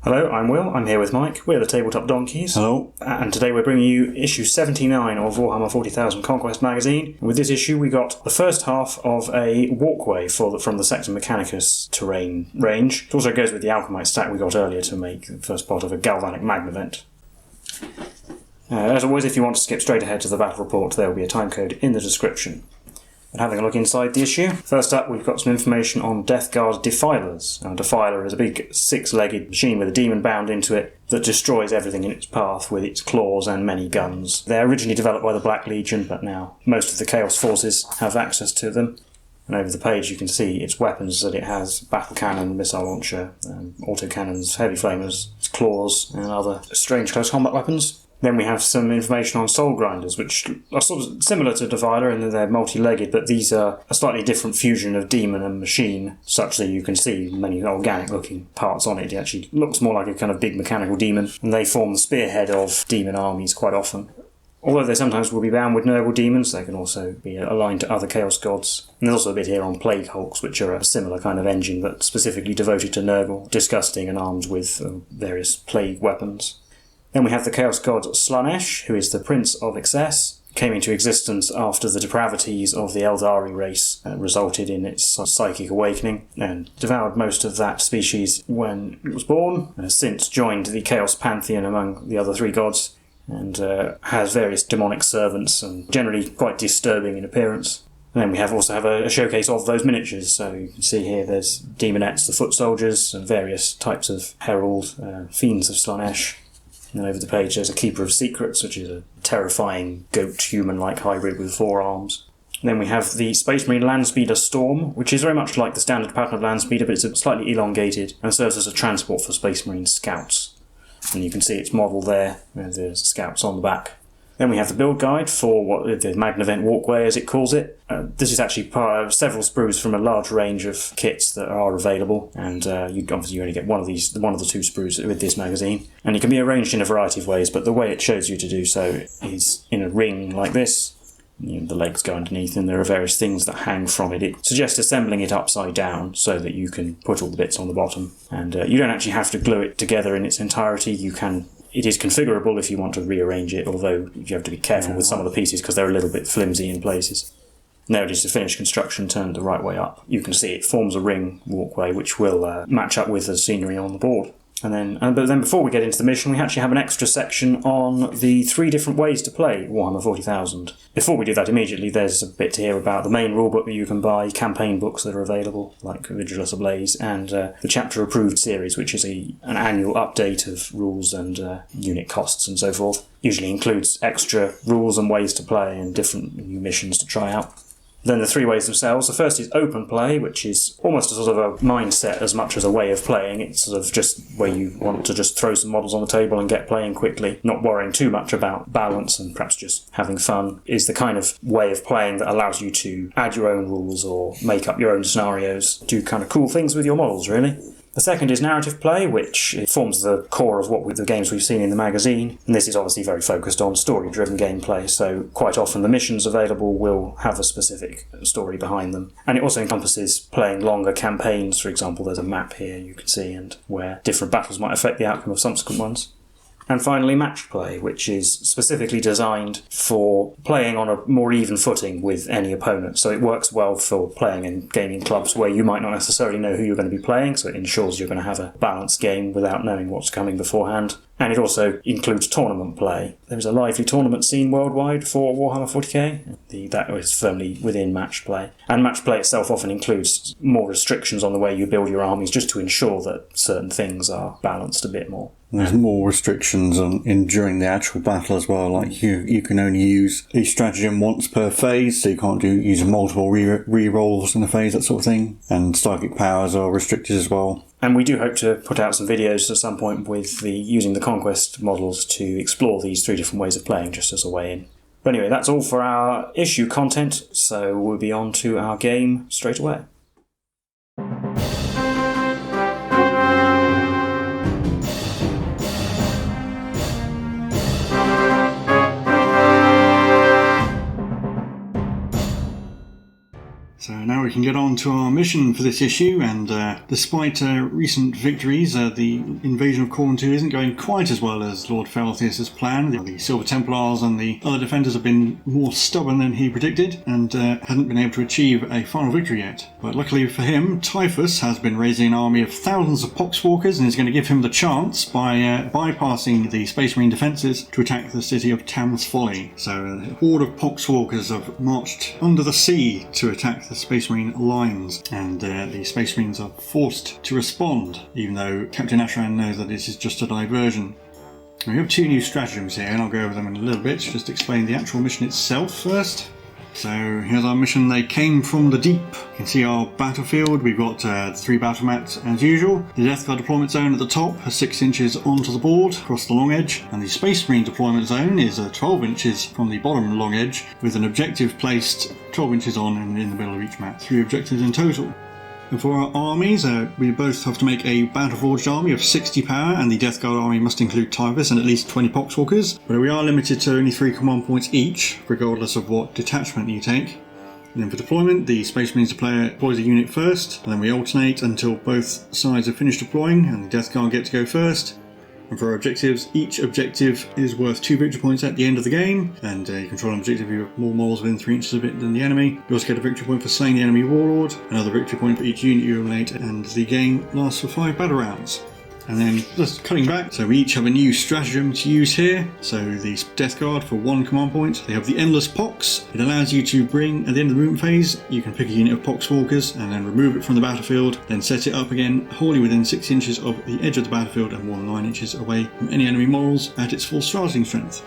Hello, I'm Will. I'm here with Mike. We're the Tabletop Donkeys. Hello. And today we're bringing you issue 79 of Warhammer 40,000 Conquest magazine. And with this issue we got the first half of a walkway from the Sector Mechanicus terrain range. It also goes with the Alchemite stack we got earlier to make the first part of a Galvanic Magnevent. As always, if you want to skip straight ahead to the battle report, there will be a timecode in the description. But having a look inside the issue, first up we've got some information on Death Guard Defilers. Now, Defiler is a big six-legged machine with a demon bound into it that destroys everything in its path with its claws and many guns. They're originally developed by the Black Legion, but now most of the Chaos Forces have access to them. And over the page you can see its weapons, that it has battle cannon, missile launcher, autocannons, heavy flamers, its claws and other strange close combat weapons. Then we have some information on Soul Grinders, which are sort of similar to Defiler in that they're multi-legged, but these are a slightly different fusion of demon and machine, such that you can see many organic-looking parts on it. It actually looks more like a kind of big mechanical demon, and they form the spearhead of demon armies quite often. Although they sometimes will be bound with Nurgle demons, they can also be aligned to other Chaos gods. And there's also a bit here on Plague Hulks, which are a similar kind of engine, but specifically devoted to Nurgle, disgusting and armed with various plague weapons. Then we have the Chaos god Slaanesh, who is the Prince of Excess. Came into existence after the depravities of the Eldari race resulted in its psychic awakening, and devoured most of that species when it was born, and has since joined the Chaos Pantheon among the other three gods, and has various demonic servants, and generally quite disturbing in appearance. And then we also have a showcase of those miniatures, so you can see here there's Demonettes, the Foot Soldiers, and various types of Herald, Fiends of Slaanesh. And over the page there's a Keeper of Secrets, which is a terrifying goat-human-like hybrid with 4 arms. And then we have the Space Marine Landspeeder Storm, which is very much like the standard pattern of Landspeeder, but it's slightly elongated and serves as a transport for Space Marine scouts. And you can see its model there, with the scouts on the back. Then we have the build guide for the Magnevent Walkway, as it calls it. This is actually part of several sprues from a large range of kits that are available, and you only get one of the 2 sprues with this magazine. And it can be arranged in a variety of ways, but the way it shows you to do so is in a ring like this. The legs go underneath, and there are various things that hang from it. It suggests assembling it upside down so that you can put all the bits on the bottom. And you don't actually have to glue it together in its entirety. It is configurable if you want to rearrange it, although you have to be careful with some of the pieces because they're a little bit flimsy in places. Now it is the finished construction turned the right way up. You can see it forms a ring walkway which will match up with the scenery on the board. But then before we get into the mission, we actually have an extra section on the 3 different ways to play Warhammer 40,000. Before we do that immediately, there's a bit to hear about the main rulebook that you can buy, campaign books that are available, like Vigilus Ablaze, and the Chapter Approved series, which is an annual update of rules and unit costs and so forth. Usually includes extra rules and ways to play and different new missions to try out. Then the 3 ways themselves. The first is open play, which is almost a sort of a mindset as much as a way of playing. It's sort of just where you want to just throw some models on the table and get playing quickly, not worrying too much about balance and perhaps just having fun. Is the kind of way of playing that allows you to add your own rules or make up your own scenarios, do kind of cool things with your models, really. The second is narrative play, which forms the core of the games we've seen in the magazine, and this is obviously very focused on story-driven gameplay, so quite often the missions available will have a specific story behind them. And it also encompasses playing longer campaigns. For example, there's a map here you can see, and where different battles might affect the outcome of subsequent ones. And finally, match play, which is specifically designed for playing on a more even footing with any opponent. So it works well for playing in gaming clubs where you might not necessarily know who you're going to be playing, so it ensures you're going to have a balanced game without knowing what's coming beforehand. And it also includes tournament play. There's a lively tournament scene worldwide for Warhammer 40k. That is firmly within match play. And match play itself often includes more restrictions on the way you build your armies, just to ensure that certain things are balanced a bit more. There's more restrictions during the actual battle as well. Like you can only use a stratagem once per phase, so you can't use multiple re-rolls in a phase, that sort of thing. And psychic powers are restricted as well. And we do hope to put out some videos at some point with using the Conquest models to explore these 3 different ways of playing, just as a way in. But anyway, that's all for our issue content, so we'll be on to our game straight away. So now we can get on to our mission for this issue, and despite recent victories, the invasion of Korvon II isn't going quite as well as Lord Felthius has planned. The Silver Templars and the other defenders have been more stubborn than he predicted, and hadn't been able to achieve a final victory yet. But luckily for him, Typhus has been raising an army of thousands of Poxwalkers, and is going to give him the chance, by bypassing the Space Marine defences, to attack the city of Tam's Folly. So a horde of Poxwalkers have marched under the sea to attack the Space Marine lines, and the Space Marines are forced to respond, even though Captain Ashran knows that this is just a diversion. We have 2 new stratagems here, and I'll go over them in a little bit, just explain the actual mission itself first. So here's our mission. They came from the deep. You can see our battlefield. We've got 3 battle mats as usual. The Death Guard deployment zone at the top has 6 inches onto the board across the long edge, and the Space Marine deployment zone is 12 inches from the bottom long edge, with an objective placed 12 inches on and in the middle of each mat. 3 objectives in total. And for our armies, we both have to make a battle-forged army of 60 power, and the Death Guard army must include Typhus and at least 20 Poxwalkers, but we are limited to only 3 command points each, regardless of what detachment you take. And then for deployment, the Space Marines player deploys a unit first, and then we alternate until both sides have finished deploying, and the Death Guard get to go first. And for our objectives, each objective is worth 2 victory points at the end of the game, and you control an objective you have more models within 3 inches of it than the enemy. You also get a victory point for slaying the enemy warlord, another victory point for each unit you eliminate, and the game lasts for 5 battle rounds. And then just cutting back, so we each have a new stratagem to use here. So the Death Guard for 1 command point. They have the Endless Pox. It allows you to bring, at the end of the movement phase, you can pick a unit of Poxwalkers and then remove it from the battlefield, then set it up again wholly within 6 inches of the edge of the battlefield and more than 9 inches away from any enemy models at its full starting strength.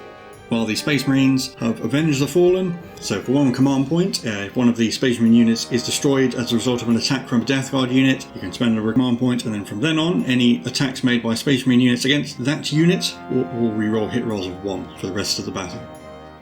While the Space Marines have Avenge the Fallen, so for 1 command point, if one of the Space Marine units is destroyed as a result of an attack from a Death Guard unit, you can spend a command point, and then from then on, any attacks made by Space Marine units against that unit will reroll hit rolls of 1 for the rest of the battle.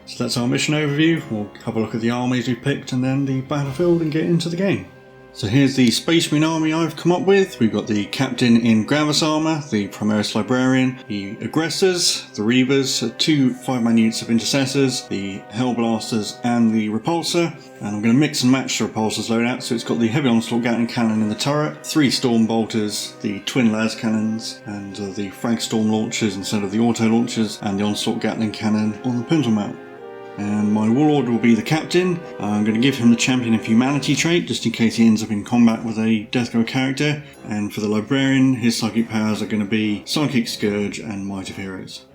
So that's our mission overview. We'll have a look at the armies we've picked and then the battlefield and get into the game. So here's the Space Marine army I've come up with. We've got the Captain in Gravis armour, the Primaris Librarian, the Aggressors, the Reavers, 2 5-man units of Intercessors, the Hellblasters and the Repulsor. And I'm going to mix and match the Repulsor's loadout, so it's got the Heavy Onslaught Gatling Cannon in the turret, 3 Storm Bolters, the Twin Las Cannons, and the Frag Storm Launchers instead of the Auto Launchers, and the Onslaught Gatling Cannon on the pintle mount. And my Warlord will be the Captain. I'm going to give him the Champion of Humanity trait, just in case he ends up in combat with a Death Guard character. And for the Librarian, his psychic powers are going to be Psychic Scourge and Might of Heroes.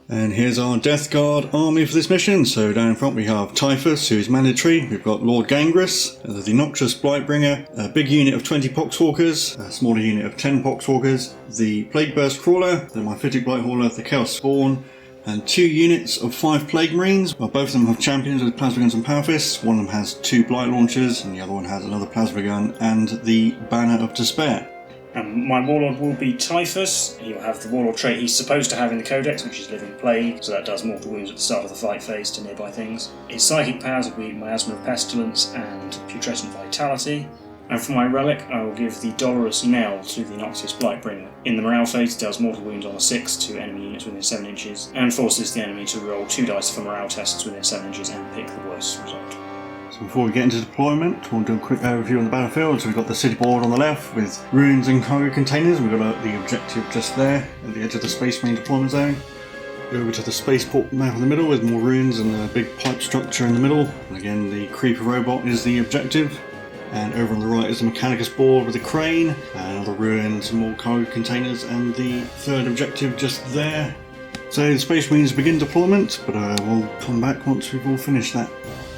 And here's our Death Guard army for this mission. So down in front we have Typhus, who is mandatory. We've got Lord Gangrus, the Noxious Blightbringer, a big unit of 20 Poxwalkers, a smaller unit of 10 Poxwalkers, the Plague Burst Crawler, the Myphitic Blighthauler, the Chaos Spawn, and 2 units of 5 Plague Marines. Well, both of them have champions with plasma guns and power fists. One of them has 2 blight launchers, and the other one has another plasma gun and the Banner of Despair. My Warlord will be Typhus. He'll have the Warlord trait he's supposed to have in the Codex, which is Living Plague, so that does mortal wounds at the start of the fight phase to nearby things. His psychic powers will be Miasma of Pestilence and Putrescent Vitality. And for my relic, I will give the Dolorous Knell to the Noxious Blightbringer. In the morale phase, it does mortal wounds on a 6 to enemy units within 7 inches, and forces the enemy to roll 2 dice for morale tests within 7 inches and pick the worst result. So before we get into deployment, we'll do a quick overview on the battlefield. So we've got the city board on the left with ruins and cargo containers. We've got the objective just there at the edge of the Space Marine deployment zone. Over to the spaceport map in the middle with more ruins and a big pipe structure in the middle. And again, the Creeper robot is the objective. And over on the right is the Mechanicus board with a crane, and other ruins, more cargo containers, and the 3rd objective just there. So the Space Marines begin deployment, but we'll come back once we've all finished that.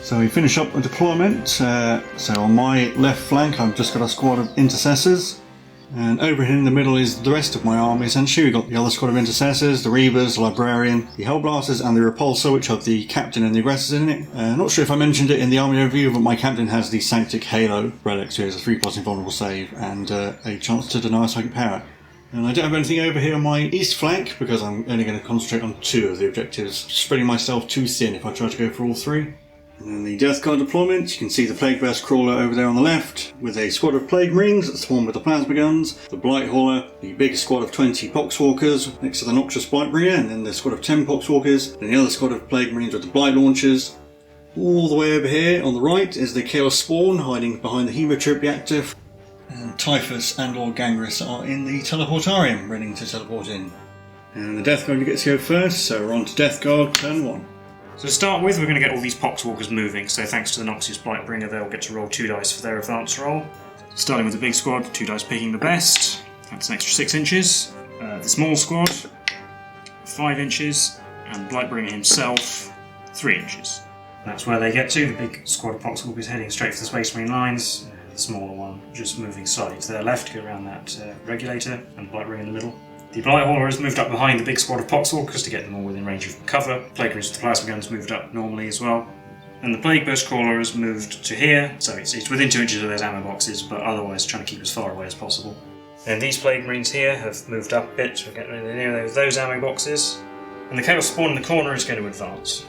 So we finish up a deployment. So on my left flank I've just got a squad of Intercessors. And over here in the middle is the rest of my army essentially. We've got the other squad of Intercessors, the Reavers, the Librarian, the Hellblasters and the Repulsor, which have the Captain and the Aggressors in it. Not sure if I mentioned it in the army overview, but my Captain has the Sanctic Halo relic, so he has a 3+ invulnerable save and a chance to deny psychic power. And I don't have anything over here on my east flank because I'm only going to concentrate on 2 of the objectives, spreading myself too thin if I try to go for all 3. And then the Death Guard deployment, you can see the Plague Burst Crawler over there on the left, with a squad of Plague Marines that swarm with the plasma guns, the Blight Hauler, the big squad of 20 Poxwalkers next to the Noxious Blightbringer, and then the squad of 10 Poxwalkers, and the other squad of Plague Marines with the Blight Launchers, All the way over here on the right is the Chaos Spawn hiding behind the Hemotrope reactor. And Typhus and Lord Gangrus are in the teleportarium, ready to teleport in. And the Death Guard gets to go first, so we're on to Death Guard, turn 1. So to start with, we're going to get all these Poxwalkers moving, so thanks to the Noxious Blightbringer, they'll get to roll 2 dice for their advance roll. Starting with the big squad, 2 dice picking the best, that's an extra 6 inches. The small squad, 5 inches, and Blightbringer himself, 3 inches. That's where they get to. The big squad of Poxwalkers heading straight for the Space Marine lines. The smaller one just moving slightly to their left to go around that regulator, and Blightbringer in the middle. The Blight Hauler has moved up behind the big squad of Poxwalkers to get them all within range of cover. Plague Marines with the plasma guns moved up normally as well. And the Plague Burst Crawler has moved to here, so it's within 2 inches of those ammo boxes, but otherwise trying to keep as far away as possible. And these Plague Marines here have moved up a bit, so we're getting near those ammo boxes. And the Chaos Spawn in the corner is going to advance.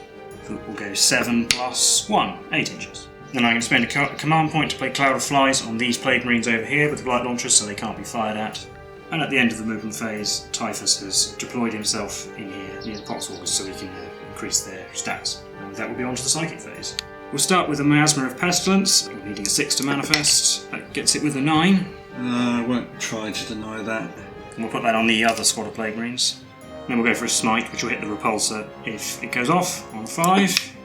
We'll go 7 plus 1, 8 inches. Then I'm going to spend a command point to play Cloud of Flies on these Plague Marines over here with the Blight Launchers so they can't be fired at. And at the end of the movement phase, Typhus has deployed himself in here near the Poxwalkers so he can increase their stats. And that will be on to the Psychic phase. We'll start with the Miasma of Pestilence, needing a 6 to manifest. That gets it with a 9. I won't try to deny that. And we'll put that on the other squad of Plague Marines. Then we'll go for a Smite, which will hit the Repulsor if it goes off on 5.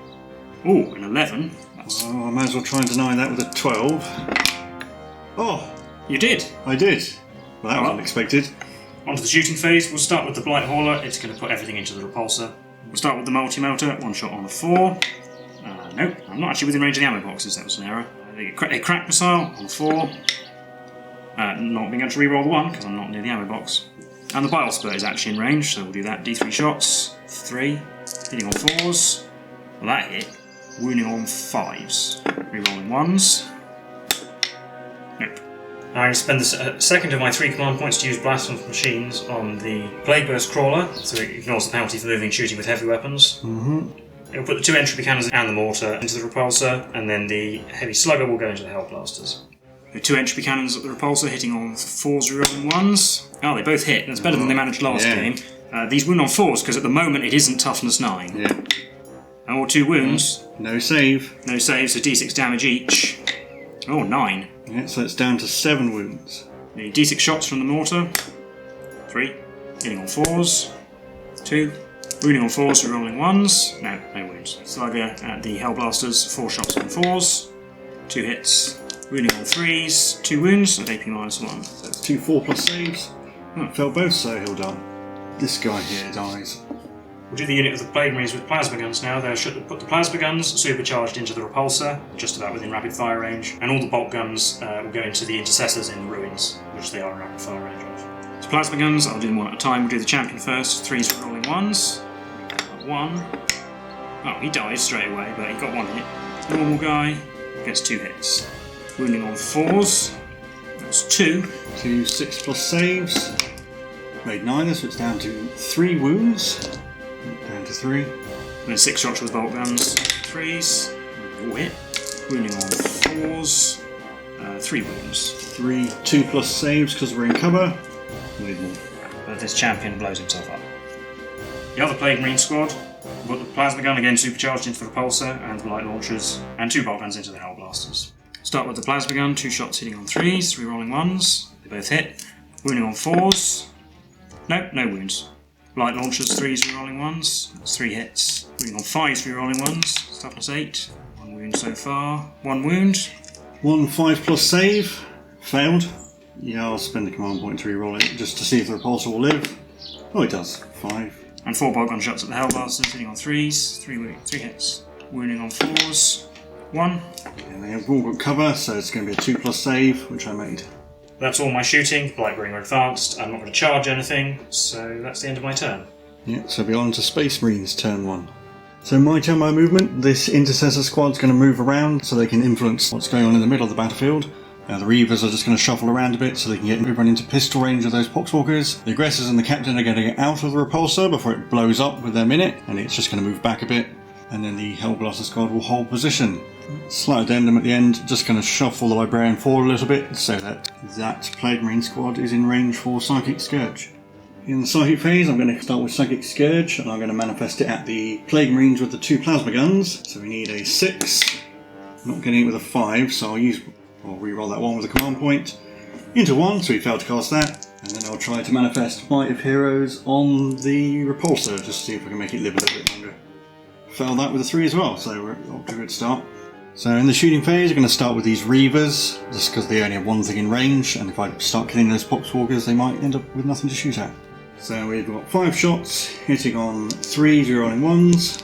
Ooh, an 11. Oh, I might as well try and deny that with a 12. Oh! You did! I did. Well, that was unexpected. On to the shooting phase. We'll start with the Blight Hauler. It's going to put everything into the Repulsor. We'll start with the Multi-Melter. 1 shot on a 4. Nope, I'm not actually within range of the ammo boxes. That was an error. A Crack Missile on a 4. Not being able to reroll the 1 because I'm not near the ammo box. And the Bile Spurt is actually in range, so we'll do that. D3 shots. 3. Hitting on 4s. Well, that hit. Wounding on 5s. Rerolling 1s. Nope. I'm going to spend the second of my 3 command points to use Blast from Machines on the Plague Burst Crawler, so it ignores the penalty for moving and shooting with heavy weapons. It'll put the 2 entropy cannons and the mortar into the Repulsor, and then the Heavy Slugger will go into the Hell Blasters. The 2 entropy cannons at the Repulsor hitting on 4s, rerolling 1s. Oh, they both hit. That's better than they managed last game. These wound on 4s, because at the moment it isn't toughness 9. Yeah. Or 2 wounds. No save. No save, so d6 damage each. Oh, 9. Yeah, so it's down to 7 wounds. The d6 shots from the mortar. 3. Hitting on 4s. 2. Wounding on 4s, rerolling 1s. No wounds. Slugger at the Hell Blasters. 4 shots on 4s. 2 hits. Wounding on 3s. 2 wounds at AP -1. So it's 2 4+ saves. Failed both, so he'll die. This guy here dies. We'll do the unit of the Plague Marines with plasma guns now. They should put the plasma guns supercharged into the Repulsor, just about within rapid fire range, and all the bolt guns will go into the intercessors in the ruins, which they are in rapid fire range of. So plasma guns, I'll do them one at a time. We'll do the champion first. 3s for rolling 1s. 1. Oh, he dies straight away, but he got 1 hit. Normal guy gets 2 hits. Wounding on 4s. That's 2. 2 6+ saves. Made 9, so it's down to 3 wounds. Down to 3. And then 6 shots with bolt guns. 3s. All hit. Wounding on 4s. 3 wounds. 3 2+ saves because we're in cover. Need more. But this champion blows himself up. The other Plague Marine squad put the plasma gun again supercharged into the Repulsor and the light launchers, and 2 bolt guns into the Hell Blasters. Start with the plasma gun, 2 shots hitting on 3s, rerolling 1s. They both hit. Wounding on 4s. Nope, no wounds. Light launchers, 3s, rerolling 1s. That's 3 hits. Wounding on 5s, rerolling 1s. Toughness 8. 1 wound so far. 1 wound. 1 5+ save. Failed. Yeah, I'll spend the command point to reroll it just to see if the Repulsor will live. Oh, it does. 5. And 4 bolt gun shots at the Hell Blasters, hitting on 3s. 3 hits. Wounding on 4s. 1. And they have all got cover, so it's going to be a 2+ save, which I made. That's all my shooting. Blightbringer advanced. I'm not going to charge anything, so that's the end of my turn. Yeah, so we're on to Space Marines, turn 1. So my turn, my movement. This Intercessor squad's going to move around so they can influence what's going on in the middle of the battlefield. The Reavers are just going to shuffle around a bit so they can run into pistol range of those Poxwalkers. The Aggressors and the Captain are going to get out of the Repulsor before it blows up with them in it, and it's just going to move back a bit. And then the Hellblaster squad will hold position. Slight addendum at the end, just going to shuffle the Librarian forward a little bit so that Plague Marine squad is in range for Psychic Scourge. In the psychic phase, I'm going to start with Psychic Scourge, and I'm going to manifest it at the Plague Marines with the 2 plasma guns. So we need a 6. I'm not getting it with a 5, so I'll re-roll that one with a command point into 1, so we failed to cast that. And then I'll try to manifest Might of Heroes on the Repulsor, just to see if I can make it live a little bit longer. Failed that with a 3 as well, so we're off to a good start. So in the shooting phase, I'm going to start with these Reavers, just because they only have one thing in range, and if I start killing those Poxwalkers, they might end up with nothing to shoot at. So we've got 5 shots, hitting on 3, rerolling 1s,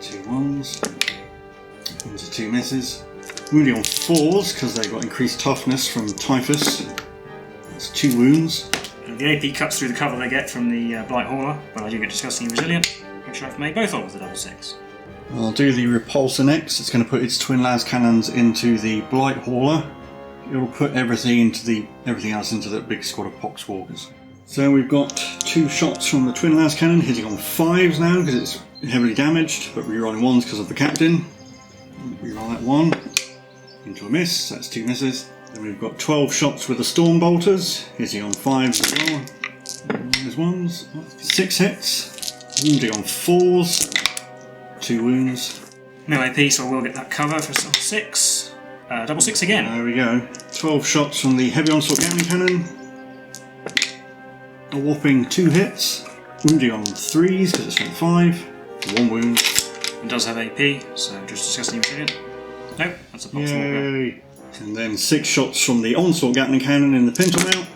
2 1s, into 2 misses. Wounding on 4s, because they've got increased toughness from Typhus. That's 2 wounds. And the AP cuts through the cover they get from the Blight Hauler, but I do get Disgusting and Resilient, which I've made both of with a double 6. I'll do the Repulsor next. It's going to put its twin las cannons into the Blight Hauler. It'll put everything else into that big squad of Poxwalkers. So we've got 2 shots from the twin las cannon, hitting on 5s now because it's heavily damaged, but rerolling 1s because of the captain. Reroll that 1 into a miss, so that's 2 misses. Then we've got 12 shots with the Storm Bolters, hitting on 5s as well. There's 1s, 6 hits, wounding on 4s. 2 wounds. No AP, so I will get that cover for some 6. Double 6 again. There we go. 12 shots from the Heavy Onslaught Gatling Cannon. A whopping 2 hits. Wounding on 3s because it's strength 5. 1 wound. It does have AP, so just Disgusting Resilient. Nope, that's a Poxwalker. Yay! And then 6 shots from the Onslaught Gatling Cannon in the Penultimate.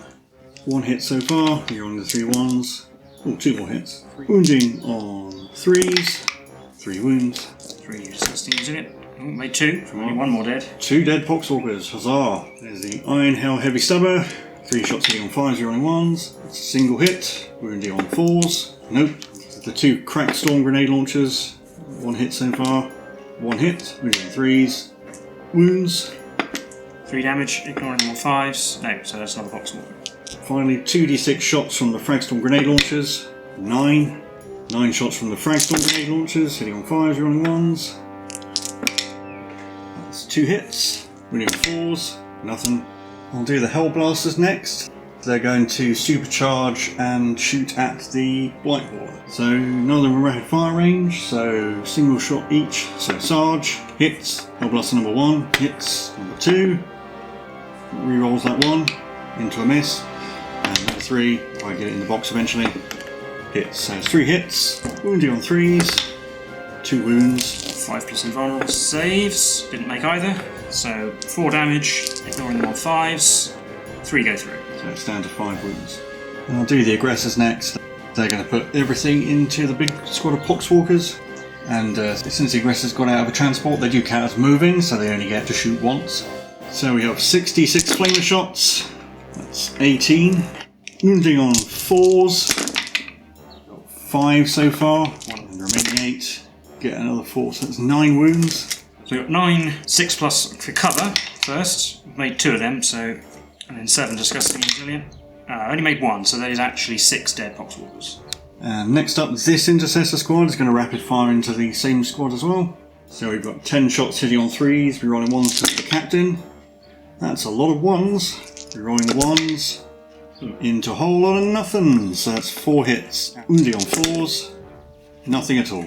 1 hit so far. You're on the 3 1s. Oh, 2 more hits. Wounding on 3s. 3 wounds. 3 Disgusting Resilient. Oh, made 2, from only 1 more dead. 2 dead Poxwalkers, huzzah! There's the Iron Hell Heavy Stubber. 3 shots hitting on 5s, rerolling 1s. It's a single hit. Wounding on 4s. Nope. The 2 cracked Storm Grenade Launchers. 1 hit so far. 1 hit. Wounding on 3s. Wounds. 3 damage, ignoring them on 5s. No, so that's another Poxwalker. Finally, 2d6 shots from the Fragstorm Grenade Launchers. 9. 9 shots from the Fragstorm Grenade Launchers, hitting on 5s, rerolling 1s. That's 2 hits. Wounding on 4s. Nothing. I'll do the Hellblasters next. They're going to supercharge and shoot at the Blight Hauler. So none of them are rapid fire range, so single shot each. So Sarge, hits. Hellblaster number 1, hits. Number 2, rerolls that 1 into a miss. And number 3, if I get it in the box eventually, hits. So it's 3 hits. Wounding on 3s, 2 wounds. 5 plus invulnerable saves, didn't make either. So 4 damage, ignoring them on 5s. 3 go through. So it's down to 5 wounds. And I'll do the aggressors next. They're going to put everything into the big squad of Poxwalkers. And since the aggressors got out of a transport, they do count as moving, so they only get to shoot once. So we have 66 flamer shots. That's 18. Wounding on 4s. Got 5 so far. And the remaining 8 get another 4, so that's 9 wounds. So we've got 9, 6 plus for cover first. We've made 2 of them, so. And then 7 Disgusting and Resilient. I only made 1, so that is actually 6 dead Poxwalkers. And next up, this Intercessor squad is going to rapid fire into the same squad as well. So we've got 10 shots hitting on 3s, rerolling 1s to the captain. That's a lot of 1s. Rerolling 1s into a whole lot of nothing. So that's 4 hits. Wounding on 4s, nothing at all.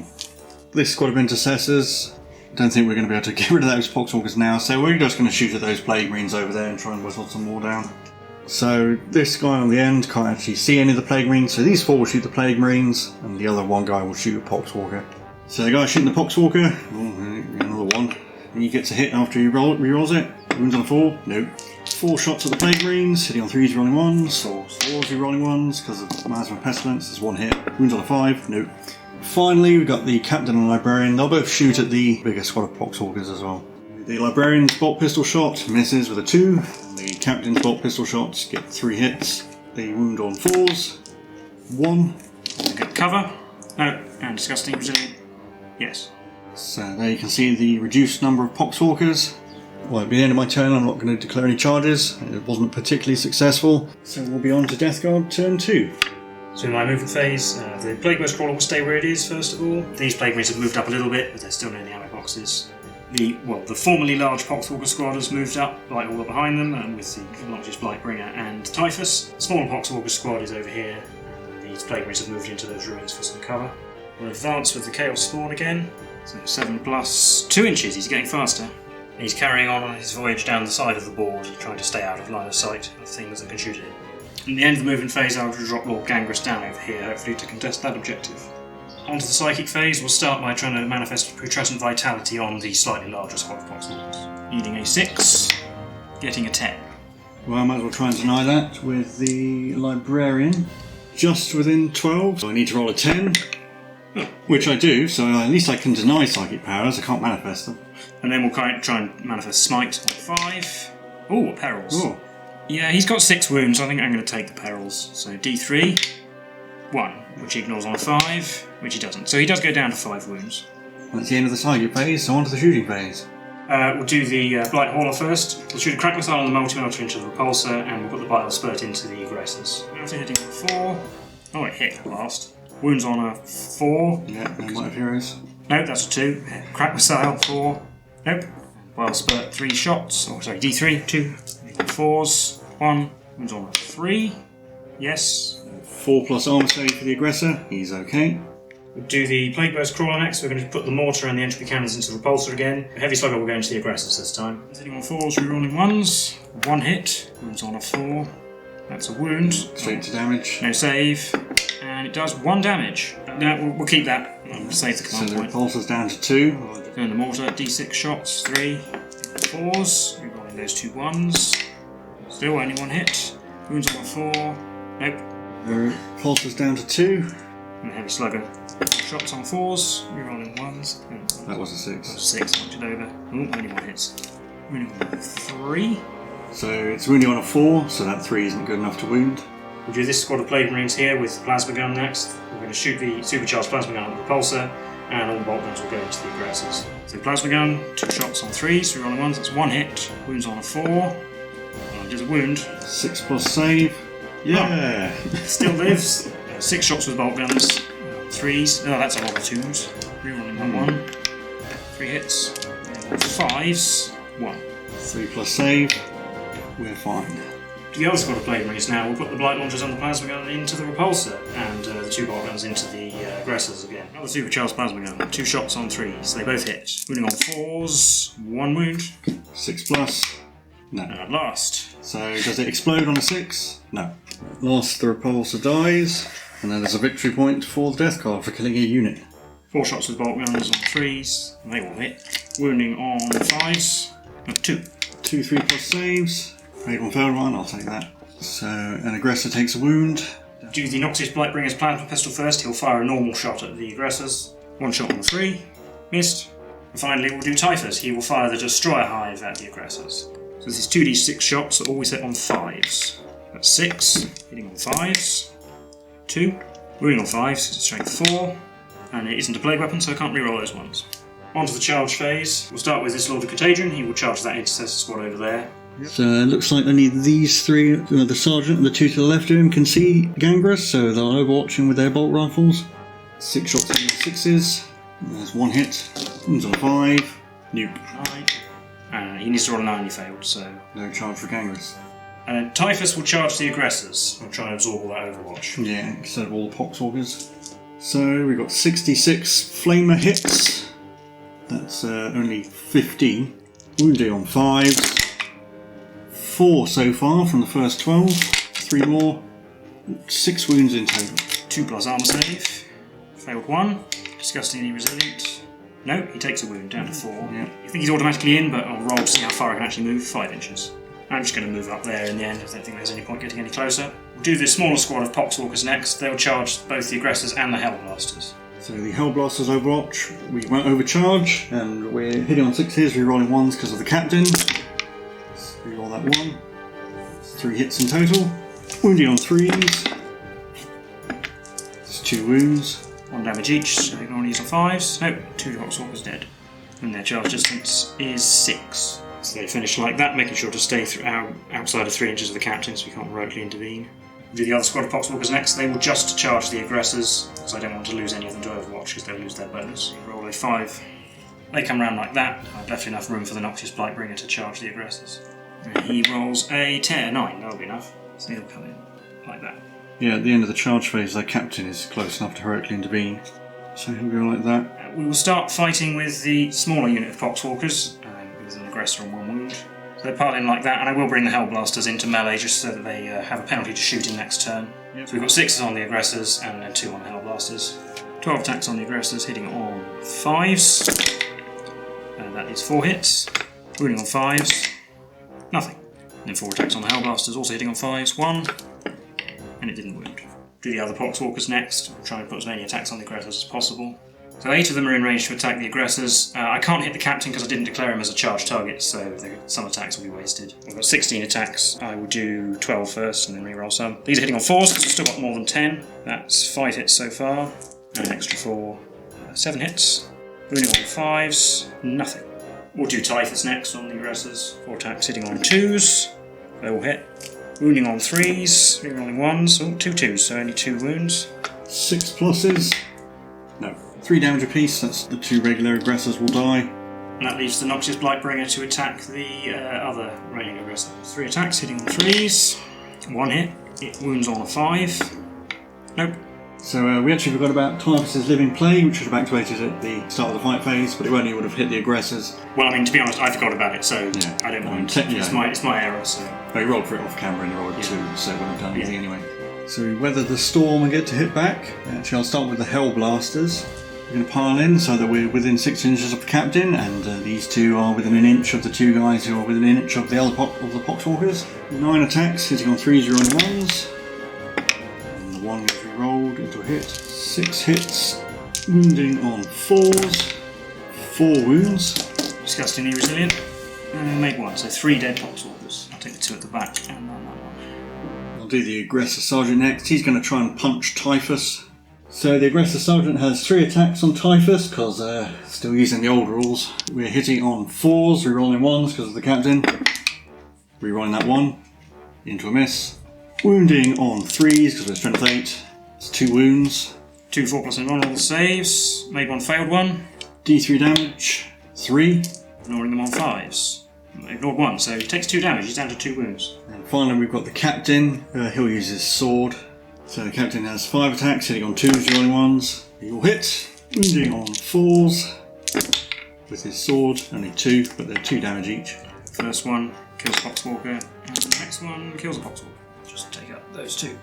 This squad of Intercessors, I don't think we're going to be able to get rid of those Poxwalkers now, so we're just going to shoot at those Plague Marines over there and try and whistle some more down. So this guy on the end can't actually see any of the Plague Marines, so these 4 will shoot the Plague Marines, and the other 1 guy will shoot a Poxwalker. So the guy shooting the Poxwalker, another 1, and he gets a hit after he re-rolls it. Wounds on a 4, nope. 4 shots at the Plague Marines, hitting on 3s, rolling 1s, or 4s, rolling 1s, because of Miasma Pestilence, there's 1 hit. Wounds on a 5, nope. Finally, we've got the Captain and Librarian. They'll both shoot at the bigger squad of Poxwalkers as well. The Librarian's bolt pistol shot misses with a 2. The Captain's bolt pistol shots get 3 hits. They wound on 4s. 1. Good cover. No, and Disgusting Resilient. Yes. So there you can see the reduced number of Poxwalkers. Well, at the end of my turn, I'm not going to declare any charges. It wasn't particularly successful. So we'll be on to Death Guard turn 2. So in my movement phase, the Plague Marines crawler will stay where it is first of all. These Plague Marines have moved up a little bit, but they're still in the ammo boxes. The formerly large Poxwalker squad has moved up, light all up behind them, and with the largest Blightbringer and Typhus. The smaller Poxwalker squad is over here, and these Plague Marines have moved into those ruins for some cover. We'll advance with the Chaos Spawn again. So 7 plus 2 inches, he's getting faster. He's carrying on his voyage down the side of the board, trying to stay out of line of sight of things that can shoot at him. In the end of the movement phase, I will drop Lord Gangrus down over here, hopefully to contest that objective. Onto the Psychic phase, we'll start by trying to manifest Putrescent Vitality on the slightly larger squad of Poxwalkers. Needing a 6, getting a 10. Well, I might as well try and deny that with the Librarian. Just within 12, so I need to roll a 10. Which I do, so at least I can deny Psychic powers, I can't manifest them. And then we'll try and manifest Smite on 5. Ooh, Perils. Oh. Yeah, he's got 6 wounds, I think I'm going to take the Perils. So D3, 1, which he ignores on a 5, which he doesn't. So he does go down to 5 wounds. That's the end of the Psychic phase, so on to the shooting phase. We'll do the Blight Hauler first. We'll shoot a crack missile on the multi-melter into the repulsor, and we'll put the Bile Spurt into the aggressors. After hitting on a 4. Oh, it hit at last. Wounds on a 4. Yeah, no Might of Heroes. Nope, that's a 2. Crack missile, 4. Nope. Bile Spurt, 3 shots. Oh, sorry, D3, 2. 4s, 1. Wounds on a 3. Yes. 4 plus armor save for the aggressor, he's okay. We'll do the Plague Burst Crawler next. We're going to put the mortar and the entropy cannons into the repulsor again. The heavy slugger will go into the aggressors this time. Hitting on 4s, rerolling 1s. 1 hit. Wounds on a 4. That's a wound. Straight to damage. No save. And it does 1 damage. No, we'll keep that. We'll save the command So the point. repulsor's down to 2. Turn the mortar, D6 shots, 3. 4s. Rerolling those 2 1s. Still only 1 hit. Wounds on a 4. Nope. The repulsor's down to 2. And the heavy slugger. Shots on 4s, rerolling 1s. That was a 6. 6, knocked it over. Ooh, only 1 hits. Wounding on 3. So it's wounding on a 4, so that 3 isn't good enough to wound. We'll do this squad of Plague Marines here with the Plasma Gun next. We're going to shoot the supercharged Plasma Gun on the repulsor, and all the bolt guns will go into the aggressors. So Plasma Gun, 2 shots on 3s, rerolling 1s, that's 1 hit. Wounds on a 4. Does a wound. 6 plus save. Yeah! Oh, still lives. 6 shots with bolt guns. 3s. Oh, that's a lot of 2s. Rerolling 1. 3 hits. 5s. 1. 3 plus save. We're fine. To the other squad of Plague Marines now, we'll put the Blight Launchers and the Plasma Gun into the repulsor, and the 2 bolt guns into the aggressors again. Another supercharged Plasma Gun. 2 shots on 3s. They both hit. Wounding on 4s. 1 wound. 6 plus. No. And at last. So does it explode on a 6? No. Last, the repulsor dies, and then there's a victory point for the death card for killing a unit. 4 shots with bolt guns on 3s. And they all hit. Wounding on 5s. No, 2. 2 3 plus saves. Raid 1 failed 1, I'll take that. So an aggressor takes a wound. Do the Noxious Blightbringer's plasma pistol first. He'll fire a normal shot at the aggressors. 1 shot on the 3. Missed. And finally we'll do Typhus. He will fire the Destroyer Hive at the aggressors. So this is 2d6 shots that always hit on 5s. That's 6. Hitting on 5s. 2. Wounding on 5s. It's strength 4. And it isn't a plague weapon, so I can't reroll those ones. On to the charge phase. We'll start with this Lord of Contagion. He will charge that Intercessor squad over there. So it looks like only these 3, the Sergeant and the 2 to the left of him, can see Gangrus, so they'll overwatch him with their bolt rifles. 6 shots on the 6s. There's 1 hit. One's on 5. Nuke. 9. He needs to roll a 9, he failed, so... No charge for Gangrus. And Typhus will charge the aggressors. I'm trying to absorb all that overwatch. Yeah, instead of all the Poxwalkers. So we've got 66 Flamer hits. That's only 15. Wounding on 5s. 4 so far from the first 12. 3 more. 6 wounds in total. 2 plus armor save. Failed 1. Disgustingly resilient. No, he takes a wound, down to 4. Yeah. I think he's automatically in, but I'll roll to see how far I can actually move. 5 inches. I'm just going to move up there in the end. I don't think there's any point getting any closer. We'll do the smaller squad of Poxwalkers next. They'll charge both the aggressors and the Hellblasters. So the Hellblasters overwatch. We won't overcharge, and we're hitting on 6s, rerolling 1s because of the captain. Let's reroll that 1. 3 hits in total. Wounding on 3s. There's 2 wounds. 1 damage each, so they can only use on 5s. Nope, 2 Poxwalkers dead. And their charge distance is 6. So they finish like that, making sure to stay outside of 3 inches of the captain so we can't remotely intervene. We'll do the other squad of Poxwalkers next. They will just charge the aggressors, because I don't want to lose any of them to Overwatch, because they'll lose their bonus. Roll a 5 They come round like that. I've left enough room for the Noxious Blightbringer to charge the aggressors. And he rolls a 9, that'll be enough. So he'll come in like that. Yeah, at the end of the charge phase, their captain is close enough to heroically intervene. So he'll go like that. We will start fighting with the smaller unit of Poxwalkers, with an aggressor on 1 wound. So they pile in like that, and I will bring the Hellblasters into melee just so that they have a penalty to shooting next turn. Yep. So we've got 6s on the aggressors and then 2 on the Hellblasters. 12 attacks on the aggressors, hitting on 5s. And that is 4 hits. Wounding on 5s. Nothing. And then 4 attacks on the Hellblasters, also hitting on 5s. 1. And it didn't wound. Do the other Poxwalkers next. We'll try and put as many attacks on the aggressors as possible. So 8 of them are in range to attack the aggressors. I can't hit the captain because I didn't declare him as a charged target, so some attacks will be wasted. I've got 16 attacks. I will do 12 first and then reroll some. These are hitting on 4s because we've still got more than 10. That's 5 hits so far. And an extra 4. 7 hits. Wounding on 5s. Nothing. We'll do Typhus next on the aggressors. 4 attacks hitting on 2s. They will hit. Wounding on 3s. Rerolling 1s. Oh, 2 2s, so only 2 wounds. 6 pluses. No. 3 damage apiece, that's the 2 regular aggressors will die. And that leaves the Noxious Blightbringer to attack the other reigning aggressor. 3 attacks, hitting on 3s. 1 hit. It wounds on a 5. Nope. So we actually forgot about Typhus' Living Plague, which should have activated at the start of the fight phase, but it only would have hit the aggressors. Well, I mean, to be honest, I forgot about it, so yeah. I don't mind. It's my error, so... Oh, you rolled for it off camera and you rolled 2, so it wouldn't have done anything anyway. So we weather the storm and get to hit back. Actually, I'll start with the Hellblasters. We're going to pile in so that we're within 6 inches of the captain, and these 2 are within an inch of the 2 guys who are within an inch of the other of the Poxwalkers. 9 attacks, hitting on 3s, you're on 1s. And the 1 is re-rolled into a hit. 6 hits, wounding on 4s. 4 wounds. Disgustingly resilient. Make 1, so 3 dead Poxwalkers. I'll take the 2 at the back and then that one. I'll do the Aggressor Sergeant next. He's going to try and punch Typhus. So the Aggressor Sergeant has 3 attacks on Typhus, because still using the old rules. We're hitting on 4s, rerolling 1s because of the captain. Rerolling that 1 into a miss. Wounding on 3s because we're strength 8. It's 2 wounds. 2 4 plus invulnerable saves. Made 1, failed 1. D3 damage, 3. Ignoring them on 5s. Ignored 1, so he takes 2 damage, he's down to 2 wounds. And finally we've got the captain. He'll use his sword. So the captain has 5 attacks, hitting on 2s, rolling 1s. He will hit, wounding on 4s with his sword, only 2, but they're 2 damage each. First one kills a Poxwalker, and the next one kills a Poxwalker. Just take out those 2.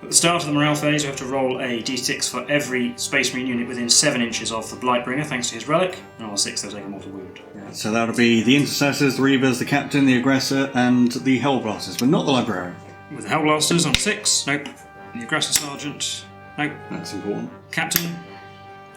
At the start of the morale phase, you have to roll a d6 for every Space Marine unit within 7 inches of the Blightbringer, thanks to his relic, and on a 6 they'll take a mortal wound. Yeah, so that'll be the Intercessors, the Reavers, the Captain, the Aggressor, and the Hellblasters, but not the Librarian. With the Hellblasters on 6, nope. The Aggressor Sergeant, nope. That's important. Captain,